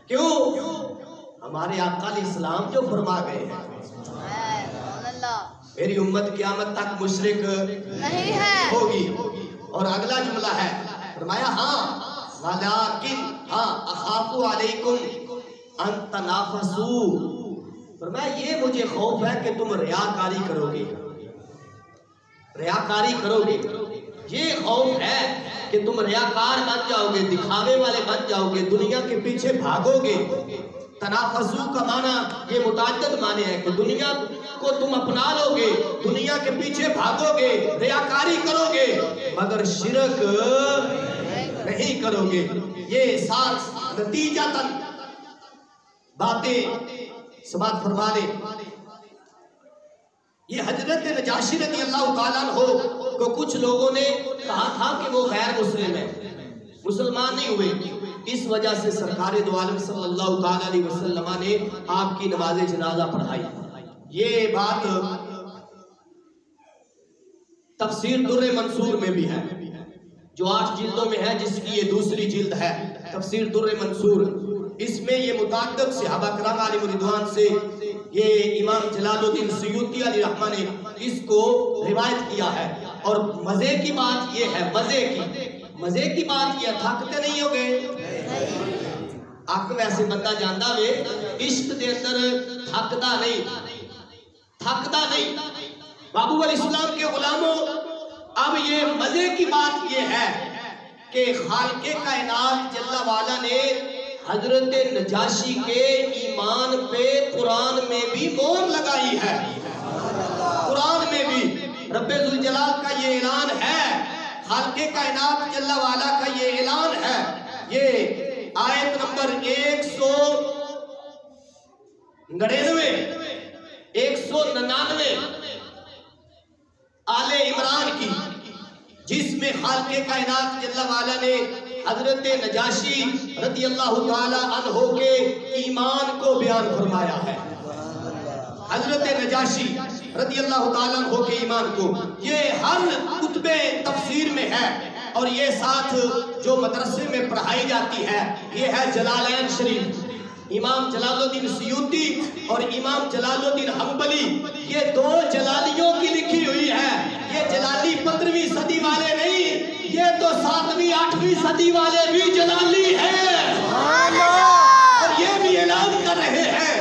کیوں؟ ہمارے آقا علیہ السلام جو فرما گئے ہیں میری امت قیامت تک مشرک نہیں ہے ہوگی. اور اگلا جملہ ہے، فرمایا ہاں وَلَٰكِنْ أَخَافُ عَلَيْكُمْ أَن تَنَافَسُوا. فرمایا یہ مجھے خوف ہے کہ تم ریاکاری کرو گے، ریاکاری کرو گے. یہ خوف ہے کہ تم ریاکار بن جاؤ گے، دکھاوے والے بن جاؤ گے، دنیا کے پیچھے بھاگو گے. تنافسو کا معنی یہ متعدد معنی ہے کہ دنیا کو تم اپنا لو گے، دنیا کے پیچھے بھاگو گے، ریاکاری کرو گے، مگر شرک نہیں کرو گے. یہ ساتھ نتیجہ تن باتیں سماعت فرما لے. یہ حضرت نجاشی رضی اللہ تعالیٰ عنہ کو کچھ لوگوں نے کہا تھا کہ وہ غیر مسلم ہے، مسلمان نہیں ہوئے. اس وجہ سے سرکار دو عالم صلی اللہ تعالیٰ علیہ وسلم نے آپ کی نماز جنازہ پڑھائی. یہ بات تفسیر در منصور میں بھی ہے. جو 8 جلدوں میں ہے، جس کی یہ دوسری جلد ہے، تفسیر در منصور۔ اس میں یہ متعدد صحابہ کرام علیہ رضوان سے یہ امام جلال الدین سیوطی علیہ رحمہ نے اس کو روایت کیا ہے۔ اور مزے کی بات یہ ہے، مزے کی بات یہ، تھکتے نہیں ہو گئے؟ آنکھ ویسے بندہ جاندہ وے عشق دے اندر تھکدا نہیں۔ بابو علیہ السلام کے غلاموں، اب یہ مزے کی بات یہ ہے کہ خالق کائنات جل وعلا نے حضرت نجاشی کے ایمان پہ قرآن میں بھی مہر لگائی ہے۔ قرآن میں بھی رب ذوالجلال کا یہ اعلان ہے، خالق کائنات جل وعلا کا یہ اعلان ہے۔ یہ آیت نمبر 199 آل عمران کی، جس میں خالق کائنات جل وعلا نے حضرت نجاشی رضی اللہ تعالی عنہ کے ایمان کو بیان فرمایا ہے۔ حضرت نجاشی رضی اللہ تعالی عنہ کے ایمان کو، یہ ہر کتب تفسیر میں ہے، اور یہ ساتھ جو مدرسے میں پڑھائی جاتی ہے، یہ ہے جلالین شریف۔ امام جلال الدین سیوطی اور امام جلال الدین حنبلی، یہ 2 جلالیوں کی لکھی ہوئی ہے۔ یہ جلالی 15ویں صدی والے نہیں، یہ تو 7ویں 8ویں صدی والے بھی جلالی ہیں، اور یہ بھی اعلان کر رہے ہیں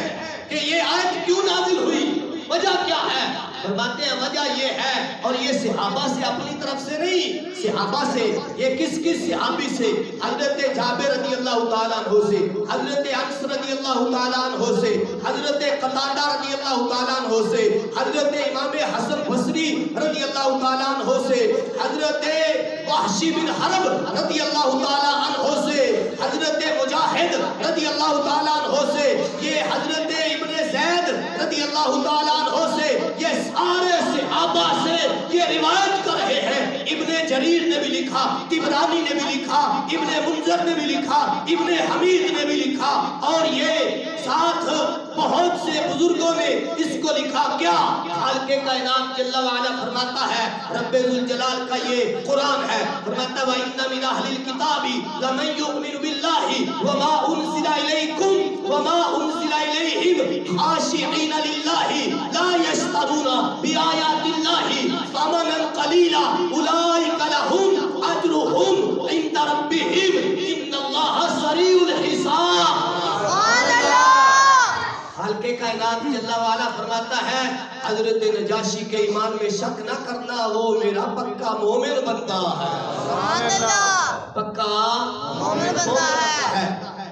کہ یہ آیت کیوں نازل ہوئی، وجہ کیا ہے؟ فرماتے ہیں وجہ یہ ہے، اور یہ صحابہ سے اپنی طرف سے نہیں، صحابہ سے، یہ کس صحابی سے؟ حضرت جابر رضی اللہ تعالیٰ عنہ سے، حضرت انس رضی اللہ تعالیٰ عنہ سے، حضرت قتادہ رضی اللہ تعالیٰ عنہ سے، حضرت امام حسن بصری رضی اللہ تعالیٰ عنہ سے، حضرت وحشی بن حرب رضی اللہ تعالیٰ عنہ سے، حضرت مجاہد رضی اللہ تعالیٰ عنہ سے، یہ حضرت ابن زید رضی اللہ تعالیٰ عنہ سے، یہ سارے صحابہ سے یہ روایت کر رہے ہیں۔ ابن جریر نے بھی لکھا، طبرانی نے بھی لکھا، ابن منذر نے بھی لکھا، ابن حمید نے بھی لکھا، اور یہ ساتھ بہت سے بزرگوں نے اس کو لکھا۔ کیا؟ خالق کائنات جل وعلا فرماتا ہے، رب ذوالجلال کا یہ قرآن ہے، فرماتا ہے وَإِنَّ مِنْ أَهْلِ الْكِتَابِ لَمَنْ يُؤْمِنُ بِاللَّهِ وَمَا أُنزِلَ إِلَيْكُمْ وَمَا أُنزِلَ إِلَيْهِمْ خَاشِعِينَ لِلَّهِ لَا يَشْتَرُونَ بِآيَاتِ اللَّهِ ثَمَنًا قَلِيلًا أُولَئِكَ لَهُمْ أَجْرُهُمْ عِنْدَ رَبِّهِمْ إِنَّ اللَّهَ سَرِيعُ الْحِسَابِ۔ خالق کائنات جل وعلا فرماتا ہے، حضرت نجاشی کے ایمان میں شک نہ کرنا، وہ میرا پکا مومن بندہ ہے، پکا مومن بندہ ہے۔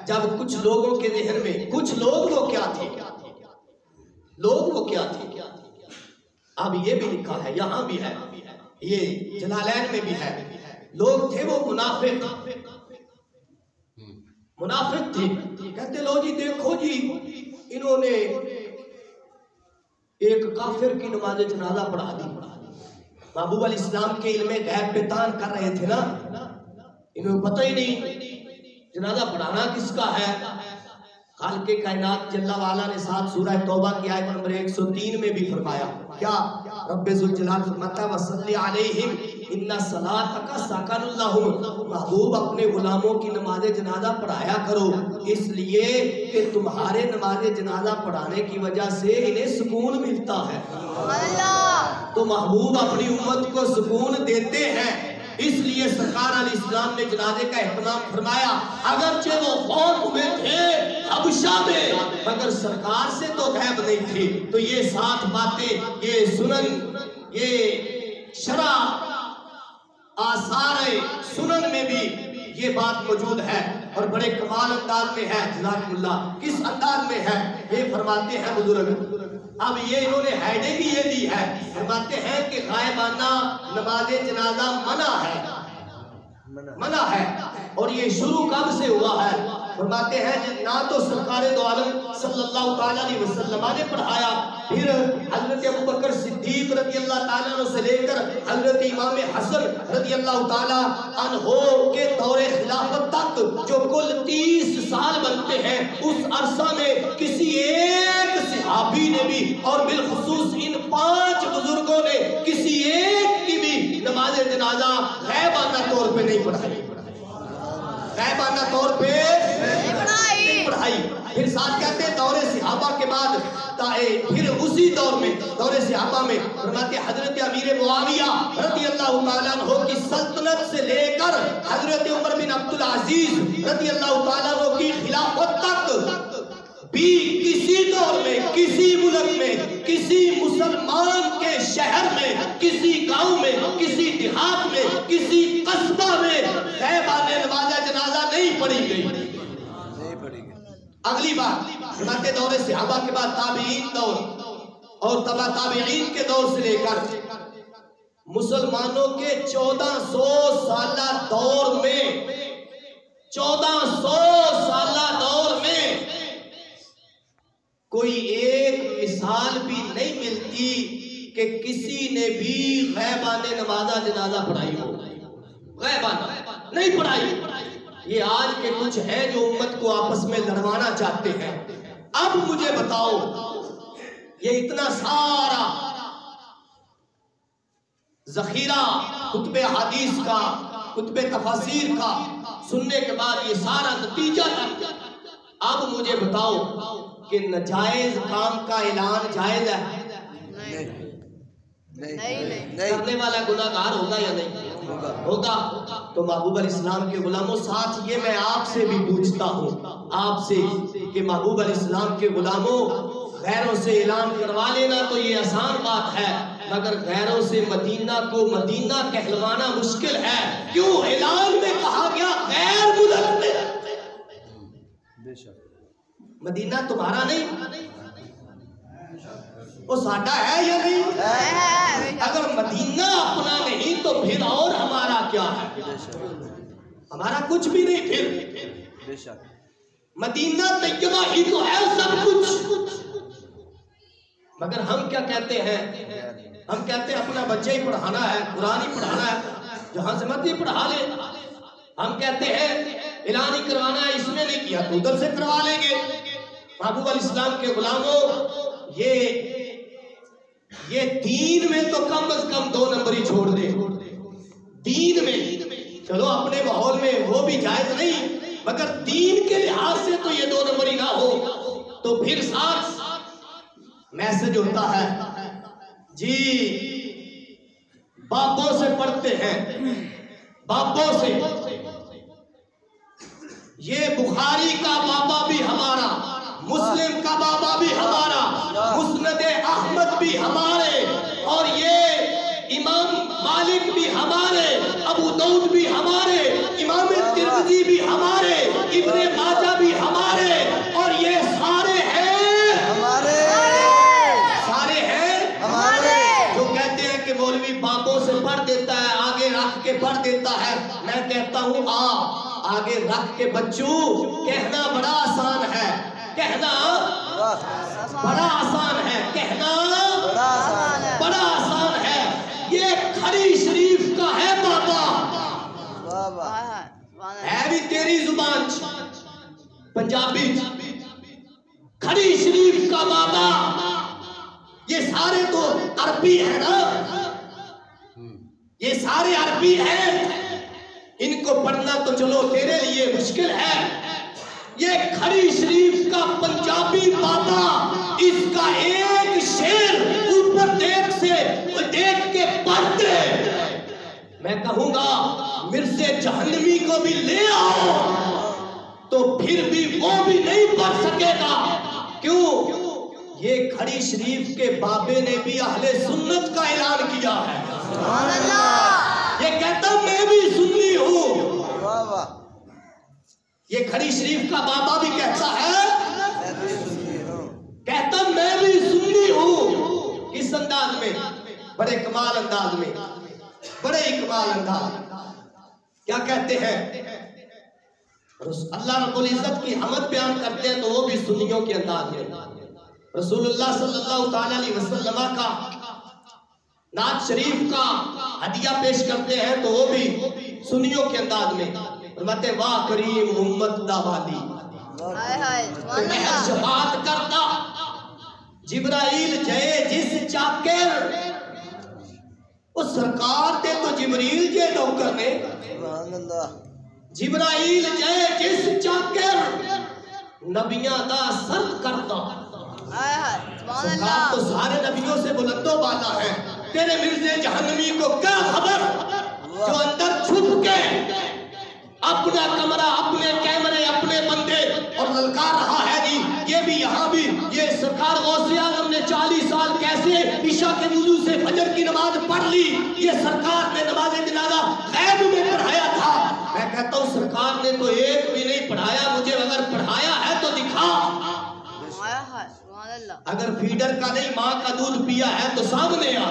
جب کچھ لوگوں کے ذہن میں، کچھ لوگ وہ کیا تھے، اب یہ بھی لکھا ہے، یہاں بھی ہے، یہ جلالین میں بھی ہے، لوگ تھے وہ منافق تھے، کہتے لو جی دیکھو جی انہوں نے ایک کافر کی نماز جنازہ پڑھا دی۔ محبوب علیہ السلام کے علم غیب پہ تان کر رہے تھے نا، انہوں پتہ ہی نہیں جنازہ پڑھانا کس کا ہے۔ خالق کائنات جل وعلا نے ساتھ سورہ توبہ کی آیت نمبر 103 میں بھی فرمایا، کیا؟ رب ذوالجلال فرماتا ہے وَصَلِّ عَلَيْهِمْ إِنَّ صَلَاتَكَ سَكَنٌ لَهُمْ، محبوب اپنے غلاموں کی نماز جنازہ پڑھایا کرو، اس لیے کہ تمہارے نماز جنازہ پڑھانے کی وجہ سے انہیں سکون ملتا ہے۔ تو محبوب اپنی امت کو سکون دیتے ہیں، اس لیے سرکار علیہ السلام نے جنازے کا اہتمام فرمایا۔ اگرچہ وہ فوت ہوئے تھے حبشہ میں، مگر سرکار سے تو غیب نہیں تھی، تو یہ 7 باتیں، یہ سنن، یہ شرع آثار سنن میں بھی یہ بات موجود ہے، اور بڑے کمال انداز میں ہے۔ جزاکم اللہ، کس انداز میں ہے یہ فرماتے ہیں بزرگ۔ اب یہ انہوں نے ہیڈے بھی یہ دی ہے، فرماتے ہیں کہ غائبانہ نماز جنازہ منع ہے، اور یہ شروع کب سے ہوا ہے؟ فرماتے ہیں نہ تو سرکار دو عالم صلی اللہ تعالیٰ علیہ وسلم نے پڑھایا، پھر حضرت ابوبکر صدیق رضی اللہ تعالیٰ عنہ سے لے کر حضرت امام حسن رضی اللہ تعالیٰ عنہ کے دور خلافت تک جو کل 30 سال بنتے ہیں، اس عرصہ میں کسی ایک صحابی نے بھی، اور بالخصوص ان 5 بزرگوں نے کسی ایک کی بھی نماز جنازہ غیبانہ طور پہ نہیں پڑھائی، غائبانہ طور پہ نہیں نہیں پڑھائی. پڑھائی. پھر ساتھ کہتے ہیں دور صحابہ کے بعد پھر اسی دور میں دور صحابہ میں فرماتے حضرت امیر معاویہ رضی اللہ تعالیٰ عنہ کی سلطنت سے لے کر حضرت عمر بن عبدالعزیز رضی اللہ تعالیٰ عنہ کی خلافت تک بھی کسی دور میں، کسی ملک میں، کسی مسلمان کے شہر میں، کسی گاؤں میں، کسی دیہات میں، کسی قصبہ میں غائبانہ نماز جنازہ نہیں پڑھی گئی. اگلی بات فرماتے دور صحابہ کے بعد تابعین دور اور تبع تابعین کے دور سے لے کر مسلمانوں کے 1400 سالہ دور میں 1400 سالہ دور میں کوئی ایک مثال بھی نہیں ملتی کہ کسی نے بھی غائبانہ نماز جنازہ پڑھائی ہو. غائبانہ نہیں پڑھائی. یہ آج کے کچھ ہیں جو امت کو آپس میں لڑوانا چاہتے ہیں. اب مجھے بتاؤ یہ اتنا سارا ذخیرہ کتب حدیث کا، کتب تفاسیر کا سننے کے بعد یہ سارا نتیجہ تھا. اب مجھے بتاؤ کہ ناجائز کام کا اعلان جائز ہے؟ نہیں. کرنے والا گناہگار ہوگا یا نہیں ہوگا؟ تو محبوب علیہ السلام کے غلاموں، ساتھ یہ میں آپ سے بھی پوچھتا ہوں آپ سے کہ محبوب علیہ السلام کے غلاموں، غیروں سے اعلان کروا لینا تو یہ آسان بات ہے، مگر غیروں سے مدینہ کو مدینہ کہلوانا مشکل ہے. کیوں؟ اعلان میں کہا گیا غیر ملک میں. مدینہ تمہارا نہیں، وہ ساڈا ہے یا نہیں؟ اگر مدینہ اپنا نہیں تو پھر اور ہمارا کیا ہے؟ ہمارا کچھ بھی نہیں. پھر مدینہ طیبہ ہی تو ہے سب کچھ. مگر ہم کیا کہتے ہیں؟ ہم کہتے ہیں اپنا بچہ ہی پڑھانا ہے، قرآن ہی پڑھانا ہے، جہاں سے مرضی پڑھا لے. ہم کہتے ہیں اعلان ہی کروانا ہے، اس میں نہیں کیا تو ادھر سے کروا لیں گے. محبوب علیہ السلام کے غلاموں، یہ دین میں تو کم از کم 2 نمبر ہی چھوڑ دے. دین میں چلو اپنے ماحول میں وہ بھی جائز نہیں، مگر دین کے لحاظ سے تو یہ 2 نمبر ہی نہ ہو. تو پھر ساتھ میسج ہوتا ہے جی باپوں سے پڑھتے ہیں، باپوں سے. یہ بخاری کا بابا بھی ہمارا، مسلم کا بابا بھی ہمارا، مسند احمد بھی ہمارے، اور یہ امام مالک بھی ہمارے، ابو داؤد بھی ہمارے، امام ترمذی بھی ہمارے، ابن ماجہ بھی ہمارے، اور یہ سارے ہیں ہمارے. سارے ہیں ہمارے. جو کہتے ہیں کہ مولوی باپوں سے پڑھ دیتا ہے، آگے رکھ کے پڑھ دیتا ہے، میں کہتا ہوں آگے رکھ کے بچوں کہنا بڑا آسان ہے، کہنا بڑا آسان ہے، کہنا بڑا آسان ہے. یہ کھڑی شریف کا ہے بابا، ہے بھی تیری زبان پنجابی. کھڑی شریف کا بابا، یہ سارے تو عربی ہے نا، یہ سارے عربی ہیں. ان کو پڑھنا تو چلو تیرے لیے مشکل ہے. یہ کھڑی شریف کا پنجابی بابا، اس کا ایک شعر اوپر دیکھ کے پڑھتے میں کہوں گا مرزا جہنمی کو بھی لے آؤ تو پھر بھی وہ بھی نہیں پڑھ سکے گا. کیوں؟ یہ کھڑی شریف کے بابے نے بھی اہل سنت کا اعلان کیا ہے. سبحان اللہ. یہ کہتا میں بھی سنی ہوں. یہ کھڑی شریف کا بابا بھی کہتا ہے، کہتا میں بھی سنی ہوں. اس انداز میں، بڑے کمال انداز میں، بڑے کمال انداز. کیا کہتے ہیں؟ اللہ رب العزت کی حمد بیان کرتے ہیں تو وہ بھی سنیوں کے انداز میں. رسول اللہ صلی اللہ تعالی علیہ وسلم کا نعت شریف کا ہدیہ پیش کرتے ہیں تو وہ بھی سنیوں کے انداز میں. فرماتے واہ کریم امت دا والی، محض شفاعت کرتا جبرائیل جائے جس چاکر، اس سرکار دے تو جبریل جے نوکر نے سبحان اللہ جبرائیل جے جس چاکر نبیاں دا سرد کرتا سرکار تو سارے نبیوں سے بلند و بالا ہے تیرے مرزے جہنمی کو کیا خبر جو اندر چھپ کے اپنا کمرہ اپنے کیمرے اپنے بندے اور للکار رہا ہے جی یہ بھی یہاں بھی یہ سرکار غوث اعظم نے 40 سال کیسے عشاء کے وضو سے فجر کی نماز پڑھ لی یہ سرکار نے نماز جنازہ غیب میں پڑھایا تھا میں کہتا ہوں سرکار نے تو ایک بھی نہیں پڑھایا مجھے اگر پڑھایا ہے تو دکھا اگر فیڈر کا نہیں ماں کا دودھ پیا ہے تو سامنے آ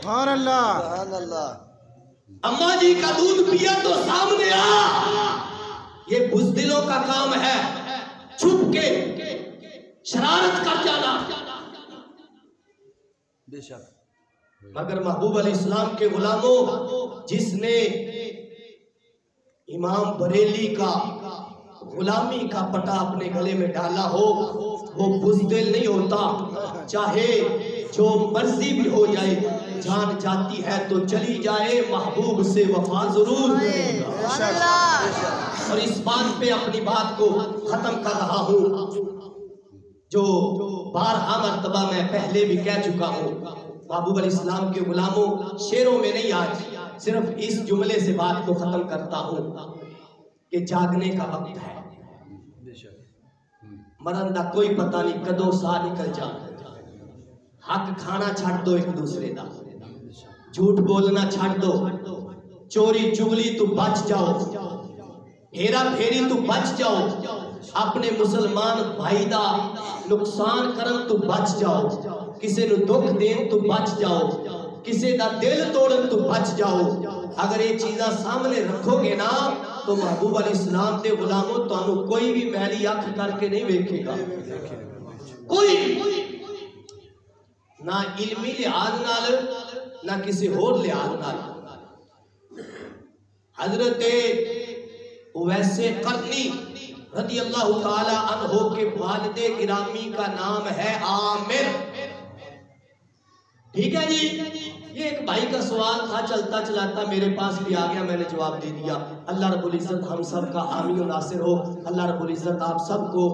سبحان اللہ سبحان اللہ اماں جی کا دودھ پیا تو سامنے آ یہ بزدلوں کا کام ہے چھپ کے شرارت کر جانا بے شک مگر محبوب علیہ السلام کے غلاموں جس نے امام بریلی کا غلامی کا پٹا اپنے گلے میں ڈالا ہو وہ بزدل نہیں ہوتا چاہے جو مرضی بھی ہو جائے جان جاتی ہے تو چلی جائے محبوب سے وفا ضرور اور اس بات پہ اپنی بات کو ختم کر رہا ہوں جو بارہا مرتبہ میں پہلے بھی کہہ چکا ہوں محبوب علیہ السلام کے غلاموں شعروں میں نہیں آج صرف اس جملے سے بات کو ختم کرتا ہوں کہ جاگنے کا وقت ہے مرندہ کوئی پتہ نہیں کدوں سا نکل جا حق کھانا چھڑ دو ایک دوسرے دا جھوٹ بولنا چھڑ دو چوری چگلی تو بچ جاؤ ہیرا پھیری تو بچ جاؤ اپنے مسلمان بھائی دا نقصان کرن تو بچ جاؤ کسی نو دکھ دین تو بچ جاؤ کسی دا دل توڑن تو بچ جاؤ اگر یہ چیزاں سامنے رکھو گے نا تو محبوب علیہ السلام دے غلاموں تو انہوں کوئی بھی میلی اکھ کر کے نہیں ویکھے گا کوئی نہ علمی لحاظ نال نہ کسی اور لحاظ نال حضرت ویسے قرنی رضی اللہ تعالی عنہ کے والد گرامی کا نام ہے عامر ٹھیک ہے جی یہ ایک بھائی کا سوال تھا چلتا چلاتا میرے پاس بھی آ گیا میں نے جواب دے دیا اللہ رب العزت ہم سب کا حامی و ناصر ہو اللہ رب العزت آپ سب کو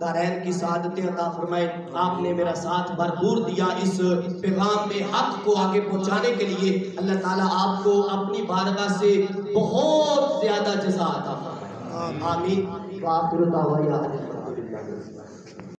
دارین کی سعادتیں عطا فرمائے آپ نے میرا ساتھ بھرپور دیا اس پیغام میں حق کو آگے پہنچانے کے لیے اللہ تعالیٰ آپ کو اپنی بارگاہ سے بہت زیادہ جزا عطا فرمائے آمین وآخر دعوانا